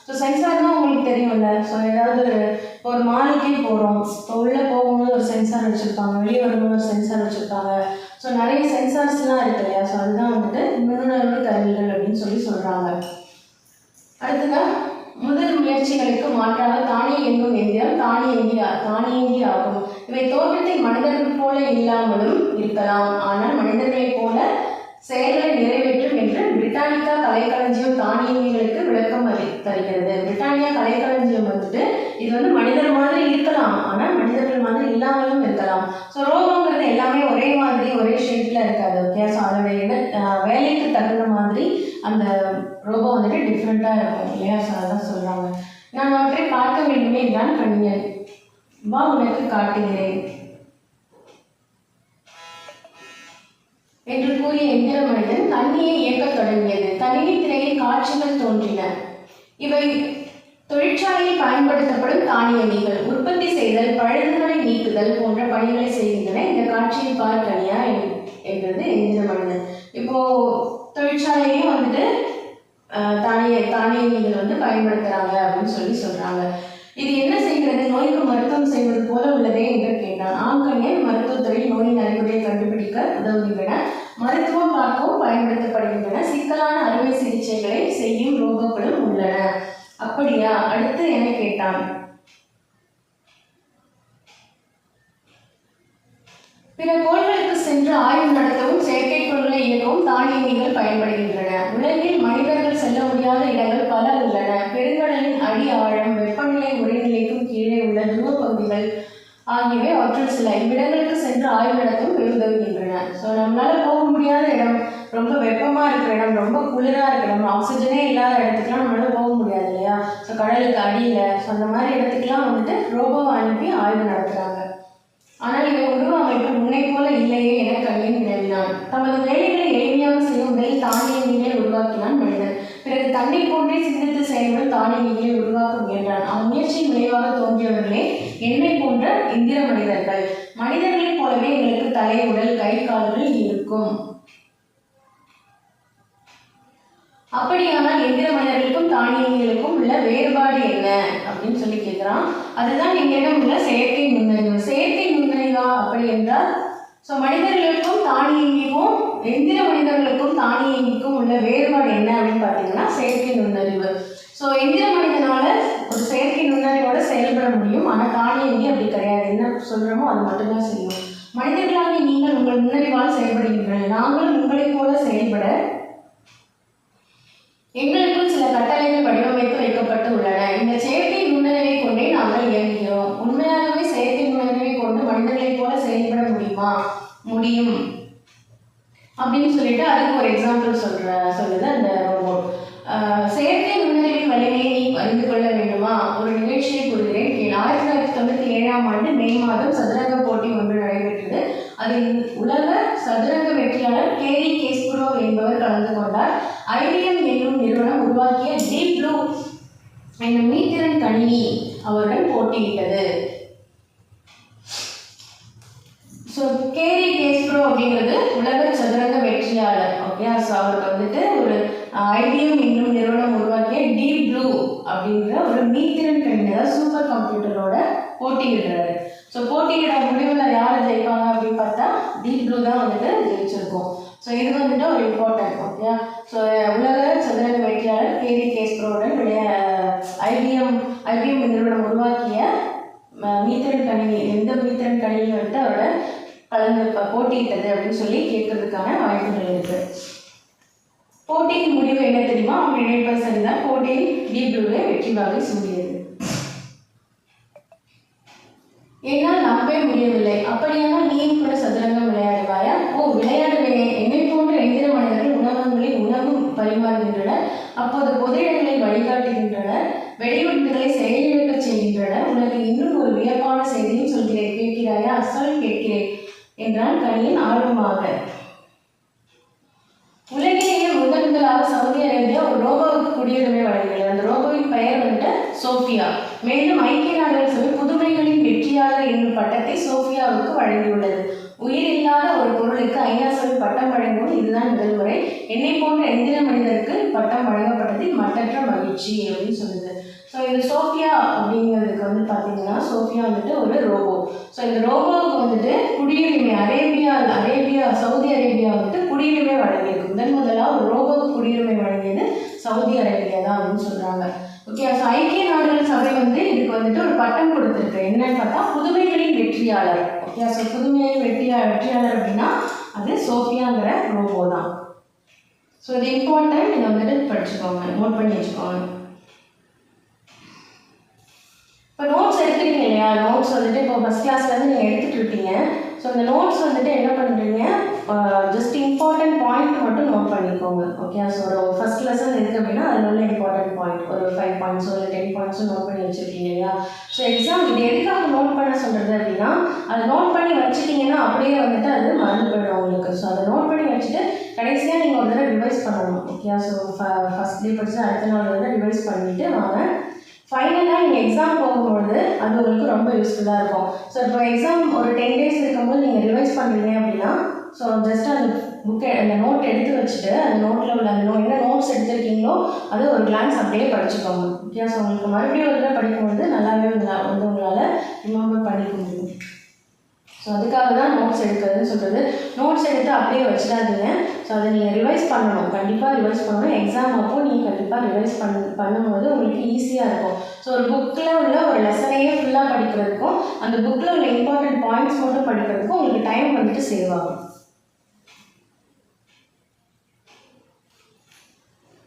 ஸோ சென்சார்னால் உங்களுக்கு தெரியும்ல. ஸோ ஏதாவது ஒரு மாலுக்கே போகிறோம், இப்போ உள்ளே போகும்போது ஒரு சென்சார் வச்சுருப்பாங்க, வெளியே வரும்போது ஒரு சென்சார் வச்சுருப்பாங்க. ஸோ நிறைய சென்சார்ஸ்லாம் இருக்கு இல்லையா? ஸோ அதுதான் வந்துட்டு நுண்ணுணர்வு கருவிகள் அப்படின்னு சொல்கிறாங்க. அடுத்ததான் முதல் முயற்சிகளுக்கு மாற்றாக தானே என்னும் எந்திரம் தானியங்கி ஆகும். இவை தோற்றத்தை மனிதர்கள் போல இல்லாமலும் இருக்கலாம், ஆனால் மனிதர்களைப் போல செயல்களை நிறைவேற்றும் என்று பிரிட்டானிக்கா கலைக்களஞ்சியம் தானியங்கிகளுக்கு விளக்கம் தருகிறது. பிரிட்டானியா கலைக்களஞ்சியம் வந்துட்டு இது வந்து மனிதர் மாதிரி இருக்கலாம், ஆனால் மனிதர்கள் மாதிரி இல்லாமலும் இருக்கலாம். ஸோ ரோபோங்கிறது எல்லாமே ஒரே மாதிரி ஒரே ஷேப்பில் இருக்காது. ஓகே, ஸோ அதோடைய வேலைக்கு தகுந்த மாதிரி அந்த ரோபோ வந்துட்டு டிஃப்ரெண்ட்டாக இருக்கும் இல்லையா? ஸோ அதான் சொல்கிறாங்க. நான் அவற்றை பார்க்க வேண்டுமே என்றான் கணியன். வா உனக்கு காட்டுகிறேன் என்று கூறிய எந்திர மனிதன் கண்ணியை இயக்கத் தொடங்கியது. கணினி திரையில் காட்சிகள் தோன்றின. இவை தொழிற்சாலையில் பயன்படுத்தப்படும் தானியங்கிகள். உற்பத்தி செய்தல், பழுதுகளை நீக்குதல் போன்ற பணிகளை செய்கின்றன. இந்த காட்சியை பார் கனியா என்றது எந்திர மனிதன். இப்போ தொழிற்சாலையும் வந்துட்டு தானியங்கிகள் வந்து பயன்படுத்துகிறாங்க அப்படின்னு சொல்கிறாங்க. இது என்ன செய்கிறது? நோய்க்கு மருத்துவம் செய்வது போல உள்ளதே என்று கேட்டான். ஆங்கனியன் மருத்துவத்துறையில் நோயின் அறிகுறியை கண்டுபிடிக்க உதவுகின்றன, மருத்துவம் பார்க்கவும் பயன்படுத்தப்படுகின்றன, சிக்கலான அறுவை சிகிச்சைகளை செய்யும் ரோபோக்களும் உள்ளன. அப்படியா? அடுத்து என கேட்டான். பிற கோள்களுக்கு சென்று ஆய்வு நடத்தவும் செயற்கைக்கோள்களை இயக்கவும் தானியங்கிகள் பயன்படுகின்றன. உலகில் மனிதர்கள் செல்ல முடியாத இடங்கள் பல உள்ளன. பெருங்கடலின் அடி ஆழம், வெப்பநிலை உறைநிலைக்கும் கீழே உள்ள துருவ பகுதிகள் ஆகியவை அவற்றில் சில. இவ்விடங்களுக்கு சென்று ஆய்வு நடத்தவும் உதவுகின்றன. ஸோ நம்மளால போக முடியாத இடம், ரொம்ப வெப்பமாக இருக்கிற இடம், ரொம்ப குளிராக இருக்கிற இடம், ஆக்சிஜனே இல்லாத இடத்துக்குலாம் நம்மளால போக முடியாது இல்லையா? ஸோ கடலுக்கு அடியில், ஸோ அந்த மாதிரி இடத்துக்குலாம் வந்துட்டு ரோபோவை அனுப்பி ஆய்வு நடத்துகிறாங்க. ஆனால் இவை உருவ அமைப்பு முன்னை போல இல்லையே என கணியன் வினவினான். தமது வேலைகளை எளிமையாக செய்யும் முதலில் தானியங்கிகளை உருவாக்கினான் மனிதன். பிறகு தன்னை போன்றே சிந்தித்து செயல்படும் தானியங்கிகளை உருவாக்க முயன்றான். அவன் முயற்சியின் விளைவாக தோன்றியவர்களே என்னை போன்ற இந்திர மனிதர்கள். மனிதர்களைப் போலவே எங்களுக்கு தலை, உடல், கை, கால்கள் இருக்கும். அப்படியானால் எந்திர மனிதர்களுக்கும் தானியங்கிகளுக்கும் உள்ள வேறுபாடு என்ன அப்படின்னு சொல்லி கேட்குறான். அதுதான் எங்களிடம் உள்ள செயற்கை நுண்ணறிவு. செயற்கை நுண்ணறிவா அப்படி என்றால் ஸோ மனிதர்களுக்கும் தானியங்கிக்கும் எந்திர மனிதர்களுக்கும் தானியங்கிக்கும் உள்ள வேறுபாடு என்ன அப்படின்னு பார்த்தீங்கன்னா செயற்கை நுண்ணறிவு. ஸோ எந்திர மனிதனால ஒரு செயற்கை நுண்ணறிவோட செயல்பட முடியும், ஆனால் தானியங்கி அப்படி கிடையாது. என்ன சொல்கிறோமோ அது மட்டும்தான் செய்யும். மனிதர்களாக நீங்கள் உங்கள் நுண்ணறிவால் செயல்படுகின்றன, நாங்கள் உங்களைப் போல செயல்பட எங்களுக்குள் சில கட்டளைகள் வடிவமைத்து வைக்கப்பட்டு உள்ளன. இந்த செயற்கை நுண்ணறிவை கொண்டே நாங்கள் இயங்குகிறோம். உண்மையாகவே செயற்கை நுண்ணறிவை கொண்டு மனிதர்களைப் போல செயல்பட முடியுமா? முடியும் அப்படின்னு சொல்லிட்டு அதுக்கு ஒரு எக்ஸாம்பிள் சொல்லுது அந்த ரோபோட். செயற்கை நுண்ணறிவின் வலிமையை நீ அறிந்து கொள்ள வேண்டுமா? ஒரு நிகழ்ச்சியை கூறுகிறேன் கேள். 1997ஆம் ஆண்டு மே மாதம் சதுரங்க போட்டி ஒன்று நடைபெற்றது. அதில் உலக சதுரங்க வெற்றியாளர் கேரி கேஸ்பரோவ் என்பவர் கலந்து கொண்டார். IBM என்னும் நிறுவனம் உருவாக்கிய டீப் ப்ளூ என்னும் மீத்திறன் கணினி அவருடன் போட்டியிட்டது. ஸோ கேரி கேஸ்பரோவ் அப்படிங்கிறது உலக சதுரங்க வெற்றியாளர். ஓகே, ஸோ அவருக்கு வந்துட்டு ஒரு IBM என்னும் நிறுவனம் உருவாக்கிய டீப் ப்ளூ அப்படிங்கிற ஒரு மீத்திறன் கணினி, அதாவது சூப்பர் கம்ப்யூட்டரோட போட்டியிடுறாரு. ஸோ போட்டியிட முடிவில் யார் ஜெயிப்பாங்க அப்படின்னு பார்த்தா டீப் ப்ளூ தான் வந்துட்டு ஜெயிச்சிருக்கும். ஸோ இது வந்துட்டு ஒரு இம்பார்ட்டன்ட். ஓகே, ஸோ உலக சதுரங்க வெற்றியாளர் கேரி கேஸ்பரோவுடன் IBM நிறுவனம் உருவாக்கிய மீத்திறன் கணினி, எந்த மீத்திறன் கணினி வந்துட்டு அவரோட கலந்து போட்டியிட்டது அப்படின்னு சொல்லி கேட்கறதுக்கான வாய்ப்புகள் இருக்கு. போட்டியின் முடிவு என்ன தெரியுமா? அவங்க நினைப்பது சரிதான், போட்டியில் டீப் ப்ளூவே வெற்றி வாகை சூடியது. என்னால் நம்பவே முடியவில்லை. அப்படியானால் நீயும் கூட சதுரங்கம் விளையாடுவாயா? ஓ, விளையாடுவேனே. என்னை போன்ற எந்திர மனிதர்கள் உணவகங்களில் உணவு பரிமாறுகின்றனர், அப்போது பொது இடங்களில் வழிகாட்டுகின்றனர், வெடிகுண்டுகளை செயலிழக்க செய்கின்றனர். உனக்கு இன்னும் ஒரு வியப்பான செய்தியும் சொல்கிறேன், கேட்கிறாயா? சொல், கேட்கிறேன் என்றான் கணியன் ஆர்வமாக. உலகிலேயே முதலாக சவுதி அரேபியா ஒரு ரோபோவுக்கு குடியுரிமை வழங்குகிறது. அந்த ரோபோவின் பெயர் வந்துட்டு சோஃபியா. மேலும் ஐக்கிய நாடுகள் சபை புதுமைகளின் வெற்றியாளர் என்னும் பட்டத்தை சோஃபியாவுக்கு வழங்கியுள்ளது. உயிர் இல்லாத ஒரு பொருளுக்கு ஐநா சபை பட்டம் வழங்குவது இதுதான் முதல் முறை. என்னை போன்ற எந்திர மனிதருக்கு பட்டம் வழங்கப்பட்டதில் மற்றற்ற மகிழ்ச்சி அப்படின்னு சொல்லுது. ஸோ இந்த சோஃபியா அப்படிங்கிறதுக்கு வந்து பார்த்தீங்கன்னா சோஃபியா வந்துட்டு ஒரு ரோபோ. ஸோ இந்த ரோபோவுக்கு வந்துட்டு குடியுரிமை சவுதி அரேபியா வந்துட்டு குடியுரிமை வழங்கியிருக்கு. முதலாக ஒரு ரோபோவுக்கு குடியுரிமை வழங்கியது சவுதி அரேபியா தான் அப்படின்னு சொல்கிறாங்க. ஓகே, ஸோ ஐக்கிய நாடுகள் சபை வந்து இதுக்கு வந்துட்டு ஒரு பட்டம் கொடுத்துருக்கு. என்னன்னு பார்த்தா புதுமைகளின் வெற்றியாளர். ஓகே, ஸோ புதுமைகளின் வெற்றியாளர் அப்படின்னா அது சோஃபியாங்கிற ரோபோ தான். ஸோ இது இம்பார்ட்டன்ட், இதை வந்துட்டு படிச்சுக்கோங்க, நோட் பண்ணி வச்சுக்கோங்க. இப்போ நோட்ஸ் எடுத்துக்கிட்டீங்க இல்லையா? நோட்ஸ் வந்துட்டு இப்போ ஃபஸ்ட் கிளாஸ்லேருந்து நீங்கள் எடுத்துகிட்டு இருப்பீங்க. ஸோ அந்த நோட்ஸ் வந்துட்டு என்ன பண்ணுறீங்க, ஜஸ்ட் இம்பார்ட்டன்ட் பாயிண்ட் மட்டும் நோட் பண்ணிக்கோங்க. ஓகே, ஸோ ஒரு ஃபஸ்ட் லெசன் இருக்குது அப்படின்னா அதில் உள்ள இம்பார்ட்டன்ட் பாயிண்ட் ஒரு 5 பாயிண்ட்ஸோ இல்லை 10 பாயிண்ட்ஸோ நோட் பண்ணி வச்சுருக்கீங்க இல்லையா? ஸோ எக்ஸாம் இது எதுக்காக நோட் பண்ண சொல்கிறது அப்படின்னா, அதை நோட் பண்ணி வச்சுட்டிங்கன்னா அப்படியே வந்துட்டு அது மறந்து போயிடும் உங்களுக்கு. ஸோ அதை நோட் பண்ணி வச்சுட்டு கடைசியாக நீங்கள் ஒரு தடவை ரிவைஸ் பண்ணணும். ஓகே, ஸோ ஃபஸ்ட் டே படித்து அடுத்த நாள் வந்து ரிவைஸ் பண்ணிவிட்டு வாங்க. ஃபைனலாக நீங்கள் எக்ஸாம் போகும்பொழுது அது உங்களுக்கு ரொம்ப யூஸ்ஃபுல்லாக இருக்கும். ஸோ இப்போ எக்ஸாம் ஒரு 10 days இருக்கும்போது நீங்கள் ரிவைஸ் பண்ணுறீங்க அப்படின்னா, ஸோ ஜஸ்ட் அந்த அந்த நோட் எடுத்து வச்சுட்டு அந்த நோட்டில் உள்ள அந்த என்ன நோட்ஸ் எடுத்துருக்கீங்களோ அதை ஒரு கிளான்ஸ் அப்படியே படிச்சுக்கோங்க. ஓகே, ஸோ உங்களுக்கு மறுபடியும் ஒரு தடவை படிக்கும்போது நல்லாவே வந்து உங்களால் ரிமெம்பர் பண்ணிக்க முடியும். ஸோ அதுக்காக தான் நோட்ஸ் எடுக்கிறதுன்னு சொல்கிறது. நோட்ஸ் எடுத்து அப்படியே வச்சுட்டாதீங்க. ஸோ அதை நீங்கள் ரிவைஸ் பண்ணணும், கண்டிப்பாக ரிவைஸ் பண்ணணும். எக்ஸாம் அப்போது நீங்கள் கண்டிப்பாக ரிவைஸ் பண்ணும்போது உங்களுக்கு ஈஸியாக இருக்கும். ஸோ ஒரு புக்கில் உள்ள ஒரு லெசனையே ஃபுல்லாக படிக்கிறதுக்கும் அந்த புக்கில் உள்ள இம்பார்ட்டன்ட் பாயிண்ட்ஸ் மட்டும் படிக்கிறதுக்கும் உங்களுக்கு டைம் வந்துட்டு சேவ் ஆகும்.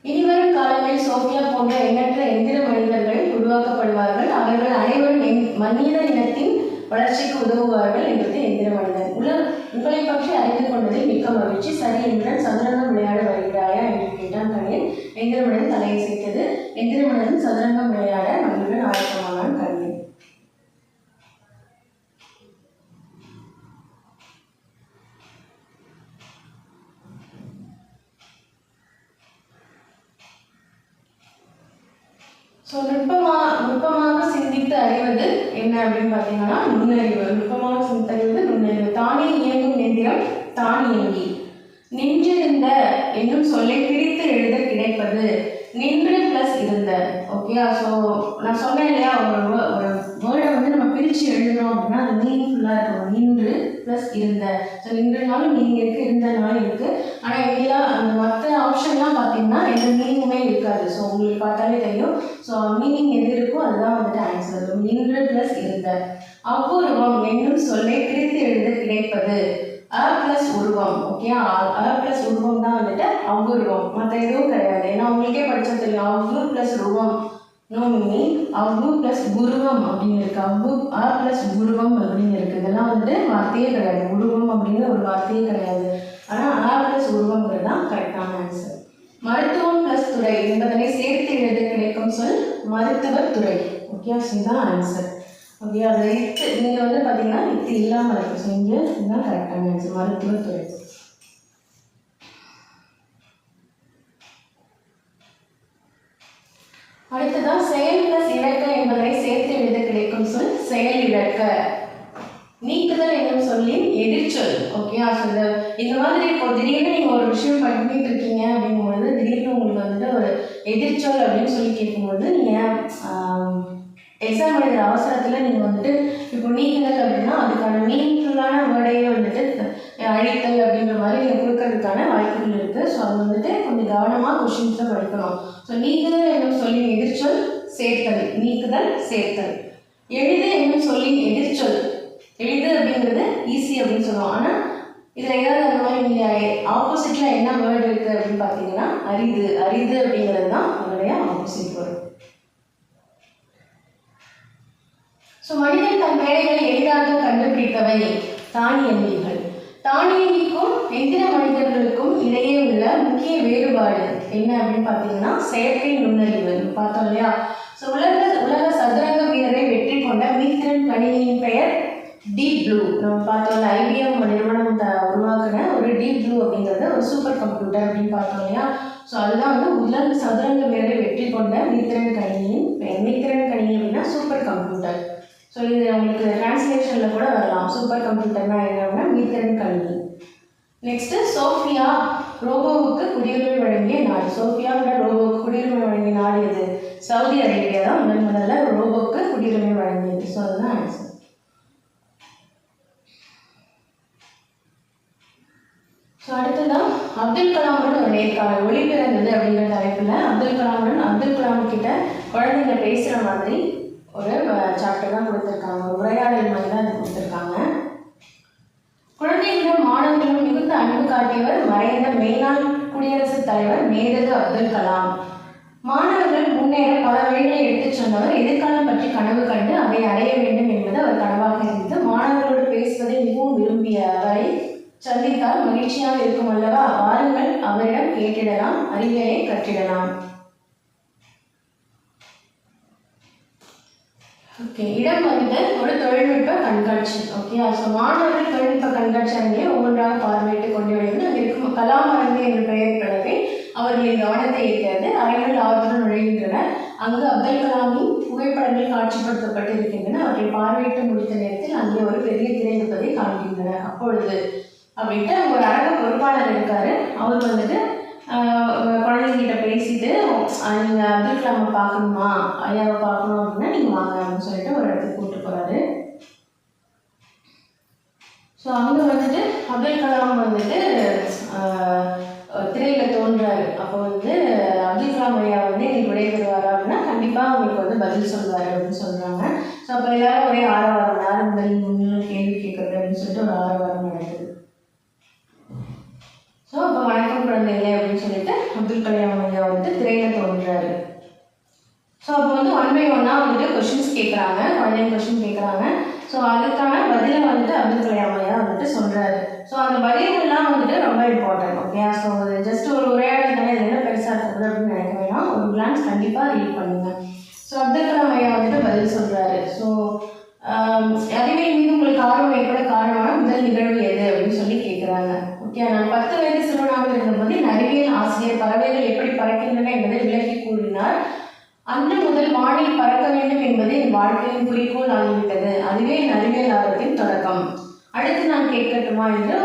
இனிவரும் காலங்களில் சோஃபியா போன்ற எண்ணற்ற எந்திர மனிதர்கள் உருவாக்கப்படுவார்கள். அவர்கள் அனைவரும் மனித இனத்தின் வளர்ச்சிக்கு உதவுவார்கள் என்பது எந்திர மனிதன். உங்களை பற்றி அறிந்து கொண்டதில் மிக்க மகிழ்ச்சி. சரி என்றுடன் சதுரங்கம் விளையாட வருகிறாயா என்று கேட்டான் கணியன். எந்திர மனிதன் தலையை சேர்த்தது. எந்திர மனிதன் சதுரங்கம் விளையாட மகிழ்வுடன் ஆயத்தமானான் கணியன். ஸோ நுட்பமாக சிந்தித்து அறிவது என்ன அப்படின்னு பார்த்தீங்கன்னா நுண்ணறிவு. நுட்பமாக சிந்தித்து அறிவது நுண்ணறிவு. தானே இயங்கும் எந்திரம் தானியங்கி. நின்றிருந்த என்னும் சொல்லை பிரித்து எழுத கிடைப்பது நின்று ப்ளஸ் இருந்த. ஓகே, ஸோ நான் சொன்னேன் இல்லையா, ஒரு வேர்டை வந்து நம்ம பிரித்து எழுதணும் அப்படின்னா அது மீனிங்ஃபுல்லாக இருக்கணும். நின்று ப்ளஸ் இருந்த. ஸோ நின்றுனாலும் மீனிங் இருக்குது, இருந்தனாலும் இருக்குது. ஆனால் இதெல்லாம் அந்த மற்ற ஆப்ஷன்லாம் பார்த்தீங்கன்னா எந்த மீனிங்குமே இருக்காது. ஸோ உங்களுக்கு பார்த்தாலே தெரியும். ஸோ மீனிங் எது இருக்கோ அதுதான் வந்துட்டு ஆன்சர். நின்று ப்ளஸ் இருந்த. அவ்வுருவம் என்னும் சொல்லை பிரித்து எழுத கிடைப்பது அ ப்ளஸ் உருவம். ஓகே, அ ப்ளஸ் உருவம் தான் வந்துட்டு அவ்வுருவம். மற்ற எதுவும் கிடையாது. ஏன்னா உங்களுக்கே படிச்சா தெரியும். அவ்வு ப்ளஸ் உருவம் நோ மீனிங். அவ்வு ப்ளஸ் குருவம் அப்படின்னு இருக்கு. அவ்வு அ ப்ளஸ் குருவம் அப்படின்னு இருக்கு. இதெல்லாம் வந்துட்டு வார்த்தையே கிடையாது. உருவம் அப்படிங்கிற ஒரு வார்த்தையே கிடையாது. ஆனால் அ ப்ளஸ் உருவங்கிறது தான் கரெக்டான ஆன்சர். மருத்துவம் ப்ளஸ் துறை என்பதனை சேர்த்து எழுத கிடைக்கும் சொல் மருத்துவத் துறை. ஓகே, இதுதான் ஆன்சர். ஓகே, அது இத்து நீங்கள் வந்து பார்த்தீங்கன்னா இத்து இல்லாமல் இருக்குது. ஸோ இங்கே இதுதான் கரெக்டான ஆன்சர், மருத்துவத்துறை. அடுத்ததான் செயல் பிளஸ் இழக்க என்பதை சேர்த்து எழுத கிடைக்கும் சொல் செயல் இழக்க. நீக்குதல் என்னும் சொல்லின் எதிர்ச்சொல். ஓகே, ஸோ இந்த மாதிரி இப்போ திடீர்னு நீங்கள் ஒரு விஷயம் பண்ணிட்டு இருக்கீங்க அப்படிங்கும்போது திடீர்னு உங்களுக்கு வந்துட்டு ஒரு எதிர்ச்சொல் அப்படின்னு சொல்லி கேட்கும்போது நீங்கள் எக்ஸாம் எழுதுகிற அவசரத்தில் நீங்கள் வந்துட்டு இப்போ நீக்குதல் அப்படின்னா அதுக்கான மீனிங்ஃபுல்லான வேர்டையே வந்துட்டு அழித்தல் அப்படின்ற மாதிரி நீங்கள் கொடுக்கறதுக்கான வாய்ப்புகள் இருக்குது. ஸோ அது வந்துட்டு கொஞ்சம் கவனமாக கொஷின்ஸில் படிக்கணும். ஸோ நீக்குதல் என்னும் சொல்லின் எதிர்ச்சொல் சேர்த்தல். நீக்குதல் சேர்த்தல். எளிது என்னும் சொல்லின் எதிர்ச்சொல். எளிது அப்படிங்கிறது ஈஸி அப்படின்னு சொல்லுவோம். ஆனால் இதில் ஏதாவது அந்த மாதிரி நீங்கள் ஆப்போசிட்டில் என்ன வேர்டு இருக்குது அப்படின்னு பார்த்தீங்கன்னா அரிது. அரிது அப்படிங்கிறது தான் அதனுடைய ஆப்போசிட் வேர்டு. ஸோ மனிதன் தன் வேலைகளை எளிதாக கண்டுபிடிப்பவை தானியங்கிகள். தானியங்கிக்கும் எந்திர மனிதர்களுக்கும் இடையே உள்ள முக்கிய வேறுபாடு என்ன அப்படின்னு பார்த்தீங்கன்னா செயற்கை நுண்ணறிவு. பார்த்தோம் இல்லையா? ஸோ உலக சதுரங்க வீரரை வெற்றி கொண்ட மீத்திரன் கணினியின் பெயர் டீப் ப்ளூ. நம்ம பார்த்தோம், ஐபிஎம் நிறுவனம் உருவாக்குன ஒரு டீப் ப்ளூ அப்படிங்கிறது ஒரு சூப்பர் கம்ப்யூட்டர் அப்படின்னு பார்த்தோம் இல்லையா? ஸோ அதுதான் வந்து உலக சதுரங்க வீரரை வெற்றி கொண்ட மீத்திரன் கணினியின் பெயர். மீத்திரன் கணினி அப்படின்னா சூப்பர் கம்ப்யூட்டர். ஸோ இது உங்களுக்கு டிரான்ஸ்லேஷனில் கூட வரலாம். சூப்பர் கம்ப்யூட்டர்னா என்னன்னா மீத்திரன் கணினி. நெக்ஸ்ட்டு சோஃபியா ரோபோவுக்கு குடியுரிமை வழங்கிய நாடு. சோஃபியாவோட ரோபோவுக்கு குடியுரிமை வழங்கிய நாடு எது? சவுதி அரேபியா தான் முதல்ல ரோபோவுக்கு குடியுரிமை வழங்கியது. ஸோ அதுதான் ஆன்சர். ஸோ அடுத்ததான் அப்துல் கலாமுடன் ஒரு நேர்காணல். ஒளி பிறந்தது அப்படிங்கிற தலைப்பில் அப்துல் கலாம் கிட்ட குழந்தைங்க பேசுகிற மாதிரி ஒரு சாப்டர் தான் கொடுத்துருக்காங்க. ஒரு உரையாடல் மாதிரி தான் அது கொடுத்துருக்காங்க. குழந்தைகளிடம் மாணவர்களும் மிகுந்த அன்பு காட்டியவர் மறைந்த மேனாள் குடியரசுத் தலைவர் மேதகு அப்துல் கலாம். மாணவர்கள் முன்னேற பல வழிகளை எடுத்துச் சொன்னவர். எதிர்காலம் பற்றி கனவு கண்டு அதை அடைய வேண்டும் என்பது அவர் கனவாக இருந்தது. மாணவர்களோடு பேசுவதை மிகவும் விரும்பிய அவரை சந்தித்தால் மகிழ்ச்சியாக இருக்கும் அல்லவா? வாருங்கள், அவரிடம் கேட்டிடலாம், அறிவியலை கற்றிடலாம். ஓகே, இடம் வந்துட்டு ஒரு தொழில்நுட்ப கண்காட்சி. ஓகே, ஸோ மாணவர்கள் தொழில்நுட்ப கண்காட்சி அரங்கிலே ஒவ்வொன்றாக பார்வையிட்டு கொண்டு வருகிறது. அங்கே இருக்கும் கலாம் அரங்கு என்ற பெயர் கடவை அவர்களின் கவனத்தை ஈர்க்கிறது. அறைகள் ஆர்வத்துடன் நுழைகின்றன. அங்கு அப்துல் கலாமின் புகைப்படங்கள் காட்சிப்படுத்தப்பட்டு இருக்கின்றன. அவற்றை பார்வையிட்டு முடித்த நேரத்தில் அங்கே ஒரு பெரிய திரை இருப்பதை காண்கின்றன. அப்பொழுது அப்படின்ட்டு அங்கே ஒரு அரங்க பொறுப்பாளர் இருக்காரு. அவர் வந்துட்டு குழந்தைங்கிட்ட பேசிட்டு நீங்கள் அப்துல் கலாமை பார்க்கணுமா, ஐயாவை பார்க்கணும் அப்படின்னா நீங்கள் வாங்க அப்படின்னு சொல்லிட்டு ஒரு இடத்துக்கு கூப்பிட்டு போகிறாரு. ஸோ அங்கே வந்துட்டு அப்துல் கலாம் வந்துட்டு திரையில் தோன்றாரு. அப்போ வந்து அப்துல் கலாம் ஐயா வந்து எனக்கு விடைபெறுவார் அப்படின்னா கண்டிப்பாக அவங்களுக்கு வந்து பதில் சொல்லுவார் அப்படின்னு சொல்கிறாங்க. ஸோ அப்போ எல்லாரும் ஒரே ஆரவாரம், யார் முதல் கேள்வி கேட்குறது அப்படின்னு சொல்லிட்டு ஒரு ஆரவாரம் நடக்குது. ஸோ அப்போ வணக்கம் குழந்தைங்களே அப்படின்னு சொல்லிட்டு அப்துல் கலாம் ஐயா வந்துட்டு திரையில் தோன்றாரு. ஸோ அப்போ வந்து 1 by 1 வந்துட்டு கொஷின்ஸ் கேட்குறாங்க, குழந்தைங்க கொஷின் கேட்குறாங்க. ஸோ அதுக்கான பதிலை வந்துட்டு அப்துல் கலாம் ஐயா வந்துட்டு சொல்கிறாரு. ஸோ அந்த பதில்கள்லாம் வந்துட்டு ரொம்ப இம்பார்ட்டன்ட். ஓகே, ஸோ ஜஸ்ட் ஒரு உரையாடல் தானே, இது என்ன பெருசாக இருக்குது அப்படின்னு நினைக்க வேணாம். ஒரு கிளான்ஸ் கண்டிப்பாக ரீட் பண்ணுங்க. ஸோ அப்துல் கலாம் ஐயா வந்துட்டு பதில் சொல்கிறாரு. ஸோ அறிவியல் மீது உங்களுக்கு ஆர்வம் ஏற்பட காரணமான முதல் நிகழ்வு எது அப்படின்னு சொல்லி கேட்குறாங்க. ஓகே, நான் 10 வயது சிறுவனாக இருந்தபோது அறிவியல் ஆசிரியர் பறவைகள் எப்படி பறக்கின்றன என்பதை விளக்கி கூறினார். அன்று முதல் வானில் பறக்க வேண்டும் என்பது என் வாழ்க்கையின் குறிக்கோள் ஆகிவிட்டது. அதுவே என் அறிவியல் ஆர்வத்தின் தொடக்கம். அடுத்து நான் கேட்கட்டுமா என்று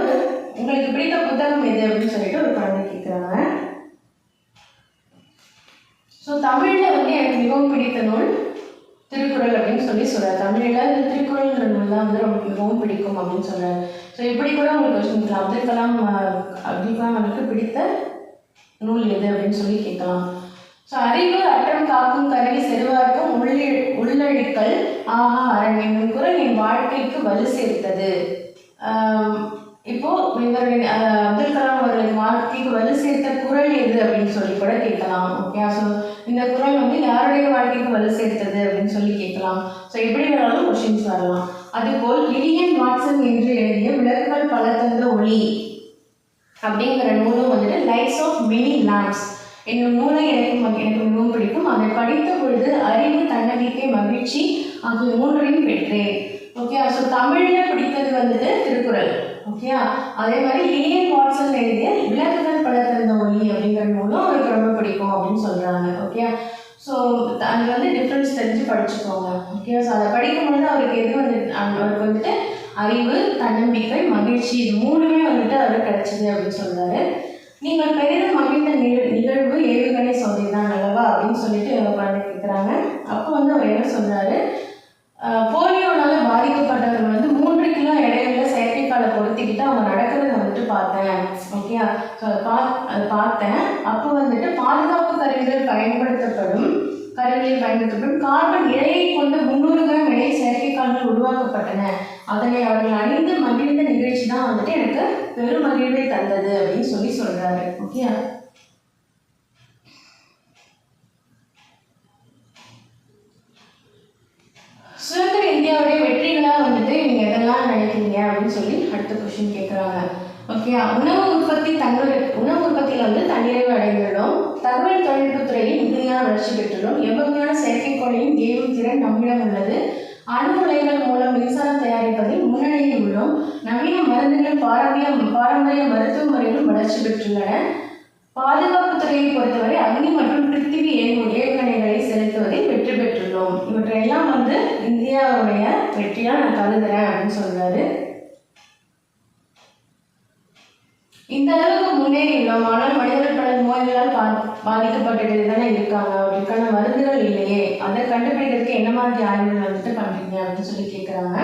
உங்களுக்கு பிடித்த புத்தகம் எது அப்படின்னு சொல்லிட்டு ஒரு குழந்தை கேட்குறாங்க. ஸோ தமிழில் வந்து எனக்கு மிகவும் பிடித்த நூல் திருக்குறள் அப்படின்னு சொல்லி சொல்கிறார். தமிழில் இந்த திருக்குறள் தான் வந்து ரொம்ப மிகவும் பிடிக்கும் அப்படின்னு சொல்கிறாரு. ஸோ இப்படி கூட உங்களுக்கு கொஸ்டின் அப்துல் கலாம் அவருக்கு பிடித்த நூல் எது அப்படின்னு சொல்லி கேட்கலாம். ஸோ அறிவு அற்றம் காக்கும் கருவி செருவார்க்கும் உள்ளழிக்கல் ஆஹா அரண் என்னும் குரல் என் வாழ்க்கைக்கு வலு சேர்த்தது. இப்போ இவருடைய அப்துல் கலாம் அவர்களின் வாழ்க்கைக்கு வலு சேர்த்த குரல் எது அப்படின்னு சொல்லி கூட கேட்கலாம். ஓகே, ஸோ இந்த குரல் வந்து யாருடைய வாழ்க்கைக்கு வலு சேர்த்தது அப்படின்னு சொல்லி கேட்கலாம். ஸோ எப்படி வேணாலும் கொஸ்டின்ஸ் வரலாம். அதுபோல் லிலியன் வாட்சன் என்று எழுதிய விளக்குகள் பல தந்த ஒளி அப்படிங்கிற நூலும் வந்துட்டு லைட்ஸ் ஆஃப் மெனி லேம்ப்ஸ் என்னும் நூலை எனக்கு மிகவும் பிடிக்கும். அதை படித்த பொழுது அறிவு, தன்னம்பிக்கை, மகிழ்ச்சி ஆகிய மூன்றையும் பெற்றேன். ஓகே, ஸோ தமிழில் பிடித்தது வந்துட்டு திருக்குறள். ஓகே, அதே மாதிரி லிலியன் வாட்சன் எழுதிய விளக்குகள் பல தந்த ஒளி அப்படிங்கிற நூலும் அவருக்கு ரொம்ப பிடிக்கும் அப்படின்னு சொல்கிறாங்க. ஓகே, ஸோ அது வந்து டிஃப்ரென்ஸ் தெரிஞ்சு படிச்சுக்கோங்க. ஓகே, ஸோ அதை படிக்கும்பொழுது அவருக்கு வந்துட்டு அறிவு, தன்னம்பிக்கை, மகிழ்ச்சி இது மூணுமே வந்துட்டு அவருக்கு கிடைச்சிது அப்படின்னு சொல்கிறாரு. நீங்கள் பெரிதும் மகிழ்ந்த நிகழ்வு ஏவுகணை சோதனை தான் அல்லவா அப்படின்னு சொல்லிட்டு குழந்தை கேட்குறாங்க. அப்போ வந்து அவர் என்ன சொல்கிறாரு, போலியோனால பாதிக்கப்பட்டவர்கள் வந்து 3 கிலோ எடையுள்ள செயற்கைக்காலை பொருத்திக்கிட்டு அவங்க நடக்கிறத வந்துட்டு பார்த்தேன். ஓகே, ஸோ அதை பார்த்தேன். அப்போ வந்துட்டு பாதுகாப்பு கருவிகளில் பயன்படுத்தப்படும் கார்பன் இழையை கொண்டு 300 கிராம் எடை செயற்கைக்கால்கள் உருவாக்கப்பட்டன. அதனை அவர்கள் அணிந்து மகிழ்ந்த நிகழ்ச்சி தான் வந்துட்டு எனக்கு பெரும் மகிழ்வை தந்தது அப்படின்னு சொல்லி சொல்றாரு. ஓகே, சுதந்திர இந்தியாவுடைய வெற்றிகளா வந்துட்டு நீங்க எதெல்லாம் நினைக்கிறீங்க அப்படின்னு சொல்லி அடுத்த கொஸ்டின் கேட்குறாங்க. ஓகே, உணவு உற்பத்தியில் வந்து தன்னிறைவு அடைந்துள்ளோம். தகவல் தொழில்நுட்பத்துறையில் மிகுதியான வளர்ச்சி பெற்றுள்ளோம். எவ்வகையான செயற்கைக்கோளையும் ஏவும் திறன் நம்மிடம் உள்ளது. அணு உலைகள் மூலம் மின்சாரம் தயாரிப்பதில் முன்னணியில் உள்ளோம். நவீன மருந்துகள் பாரம்பரிய மருத்துவ முறைகளும் வளர்ச்சி பெற்றுள்ளன. பாதுகாப்பு துறையை பொறுத்தவரை அக்னி மற்றும் பிருத்திவி ஏவுகணைகளை செலுத்துவதில் வெற்றி பெற்றுள்ளோம். இவற்றையெல்லாம் வந்து இந்தியாவுடைய வெற்றியா நான் கருதுறேன் அப்படின்னு சொல்றாரு. இந்த அளவுக்கு முன்னேறி உள்ளோம், ஆனால் மனிதர்கள் பல நோய்களால் பாதிக்கப்பட்டு தானே இருக்காங்க. அவர்களுக்கான மருந்துகள் இல்லையே, அதை கண்டுபிடிக்கிறதுக்கு என்ன மாதிரி ஆய்வுகள் வந்துட்டு பண்றீங்க அப்படின்னு சொல்லி கேட்குறாங்க.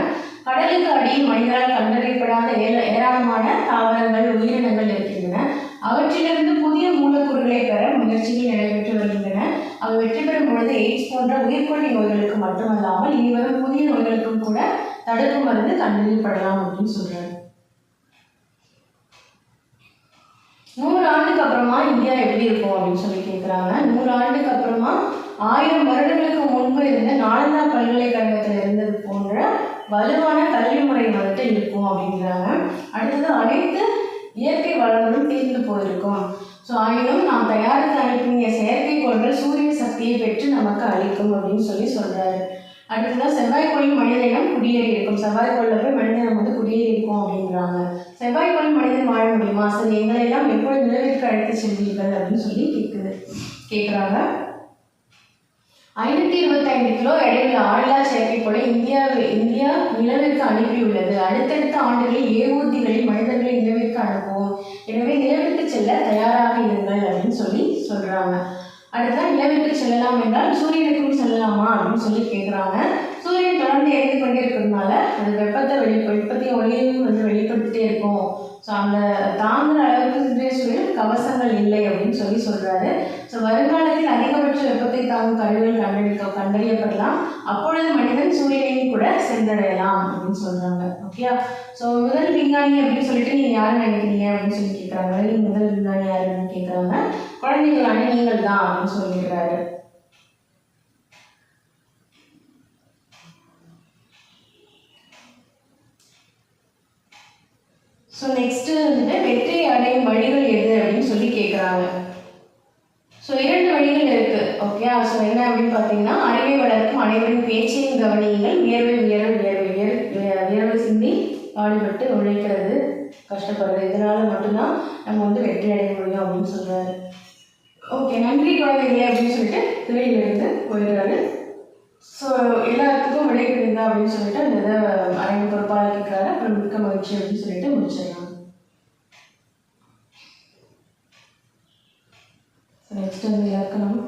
கடலுக்கு அடியில் மனிதரால் கண்டறியப்படாத ஏராளமான தாவரங்கள், உயிரினங்கள் இருக்கின்றன. அவற்றிலிருந்து புதிய மூலக்கூறுகளை பெற முயற்சிகள் நடைபெற்று வருகின்றன. அவை வெற்றி பெறும் பொழுது எய்ட்ஸ் போன்ற உயிர்கொல்லி நோய்களுக்கு மட்டுமல்லாமல் இனிவரும் புதிய நோய்களுக்கும் கூட தடுப்பு மருந்து கண்டறியப்படலாம் அப்படின்னு சொல்றாரு. 100 ஆண்டுக்கு அப்புறமா இந்தியா எப்படி இருக்கும் அப்படின்னு சொல்லி கேட்குறாங்க. 100 ஆண்டுக்கு அப்புறமா 1000 வருடங்களுக்கு முன்பு இருந்த நாலந்தா பல்கலைக்கழகத்தில் இருந்தது போன்ற வலுவான கல்வி முறை வந்துட்டு இருக்கும் அப்படிங்கிறாங்க. அடுத்தது அனைத்து இயற்கை வளங்களும் தீர்ந்து போயிருக்கும். ஸோ ஆயினும் நாம் தயாரித்து அனுப்பிய செயற்கைக்கோள்கள் சூரிய சக்தியை பெற்று நமக்கு அளிக்கும் அப்படின்னு சொல்லி சொல்றாரு. அடுத்ததான் செவ்வாய்க்கோளில் மனித இனம் குடியேறி இருக்கும். செவ்வாய்க்கோளில் போய் மனித இனம் வந்து குடியேறி இருக்கும் அப்படிங்கிறாங்க. செவ்வாய்க்கோளில் மனிதன் வாழ முடியுமா? சரி, எங்களை எல்லாம் எப்பொழுது நிலவிற்கு அழைத்து செல்வீர்கள் அப்படின்னு சொல்லி கேட்குறாங்க. 525 கிலோ எடையுள்ள ஆளில்லா செயற்கைக்கோளை இந்தியா நிலவிற்கு அனுப்பியுள்ளது. அடுத்தடுத்த ஆண்டுகளில் ஏவூர்திகளில் மனிதர்களை நிலவிற்கு அனுப்புவோம். எனவே நிலவிற்கு செல்ல தயாராக இருங்கள் அப்படின்னு சொல்லி சொல்றாங்க. அடுத்ததான் நிலவிற்கு செல்லலாம் என்றால் சூரியனுக்கும் செல்லலாமா அப்படின்னு சொல்லி கேட்குறாங்க. சூரியன் தொடர்ந்து எரிந்து கொண்டே இருக்கிறதுனால அது வெப்பத்தையும் ஒளியையும் வந்து வெளிப்படுத்திட்டே இருக்கும். ஸோ அந்த தாங்குற அளவுக்கு இன்றைய சூழல் கவசங்கள் இல்லை அப்படின்னு சொல்லி சொல்றாரு. ஸோ வருங்காலத்தில் அதிகபட்ச வெப்பத்தை தாங்கும் கருவிகள் கண்டறியப்படலாம். அப்பொழுது மனிதன் சூரியனையும் கூட சென்றடையலாம் அப்படின்னு சொல்றாங்க. ஓகே, ஸோ முதல் விஞ்ஞானி அப்படின்னு சொல்லிட்டு நீங்க யாரு நினைக்கிறீங்க அப்படின்னு சொல்லி கேட்குறாங்க. முதல் விஞ்ஞானி யாருன்னு கேட்குறாங்க. குழந்தைகளான நீங்கள் தான் அப்படின்னு சொல்லிடுறாரு. ஸோ நெக்ஸ்ட் வந்துட்டு வெற்றி அடையும் வழிகள் எது அப்படின்னு சொல்லி கேட்குறாங்க. ஸோ 2 வழிகள் இருக்கு. ஓகே, ஸோ என்ன அப்படின்னு பார்த்தீங்கன்னா, அறிவை வளர்க்கும் அனைவரின் பேச்சையும் கவனியுங்கள். வியர்வை சிந்தி பாடுபட்டு உழைக்கிறது, கஷ்டப்படுறது, இதனால மட்டும்தான் நம்ம வந்து வெற்றி அடைய முடியும் அப்படின்னு சொல்றாரு. ஓகே, நன்றி குழந்தைகளே அப்படின்னு சொல்லிட்டு வெளியிலிருந்து போயிடுறாரு. ஸோ எல்லாத்துக்கும் விடை கிடைந்தா அப்படின்னு சொல்லிட்டு அந்த இதை அரங்கு பொறுப்பாளர் கேட்குறாரு. அப்புறம் மிக்க மகிழ்ச்சி அப்படின்னு சொல்லிட்டு முடிச்சிடலாம். நெக்ஸ்ட் வந்து இலக்கணம்.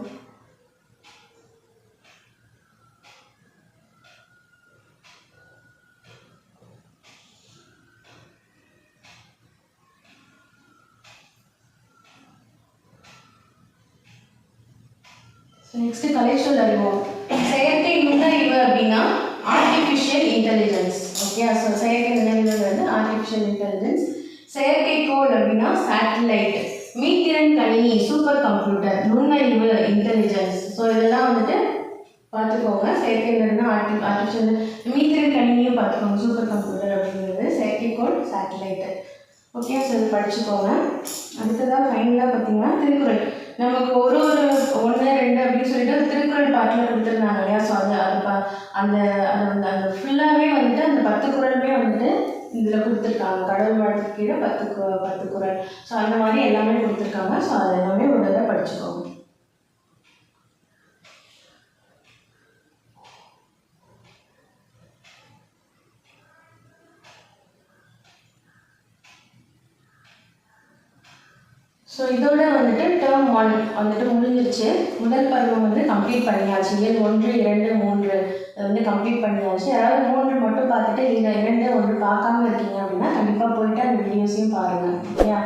நெக்ஸ்ட் கலைச்சொல் அறிவோம். செயற்கை நுண்ணறிவு அப்படின்னா ஆர்டிஃபிஷியல் இன்டெலிஜென்ஸ். ஓகே, ஸோ செயற்கை நுண்ணறிவுங்கிறது ஆர்டிஃபிஷியல் இன்டெலிஜென்ஸ். செயற்கைக்கோள் அப்படின்னா சேட்டலைட். மீத்திறன் கணினி சூப்பர் கம்ப்யூட்டர். நுண்ணறிவு இன்டெலிஜென்ஸ். ஸோ இதெல்லாம் வந்துட்டு பார்த்துக்கோங்க. செயற்கை நுண்ணறிவுனா ஆர்டிஃபிஷியல். மீத்திறன் கணினியும் பார்த்துக்கோங்க. சூப்பர் கம்ப்யூட்டர் அப்படிங்கிறது செயற்கைக்கோள் சேட்டலைட்டு. ஓகே, ஸோ இது படிச்சுக்கோங்க. அடுத்ததாக ஃபைனலாக பார்த்தீங்கன்னா திருக்குறள். நமக்கு ஒரு 1 2 அப்படின்னு சொல்லிட்டு திருக்குறள் பாட்டில் கொடுத்துருந்தாங்க இல்லையா? ஸோ அந்த ஃபுல்லாகவே வந்துட்டு அந்த 10 குறளுமே வந்துட்டு இதில் கொடுத்துருக்காங்க. கடவுள் வாழ்த்துக்கு கீழே 10 குறள். ஸோ அந்த மாதிரி எல்லாமே கொடுத்துருக்காங்க. ஸோ அது எல்லாமே ஒரு தடவை படிச்சுக்கோங்க. ஸோ இதோட வந்துட்டு டேர்ம் 1 வந்துட்டு முடிஞ்சிருச்சு. முதல் பருவம் வந்து கம்ப்ளீட் பண்ணியாச்சு. இயல் 1 2 3 வந்து கம்ப்ளீட் பண்ணியாச்சு. யாராவது 3 மட்டும் பார்த்துட்டு இந்த 2 1 பார்க்காம இருக்கீங்க அப்படின்னா கண்டிப்பாக போயிட்டு அந்த வீடியோஸையும் பாருங்கள். ஓகேயா?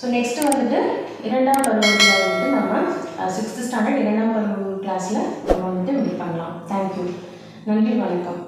ஸோ நெக்ஸ்ட்டு வந்துட்டு 2ஆம் பருவத்தில் வந்துட்டு நம்ம 6th ஸ்டாண்டர்ட் 2ஆம் பருவம் கிளாஸில் நம்ம வந்துட்டு மீட் பண்ணலாம். தேங்க்யூ. நன்றி, வணக்கம்.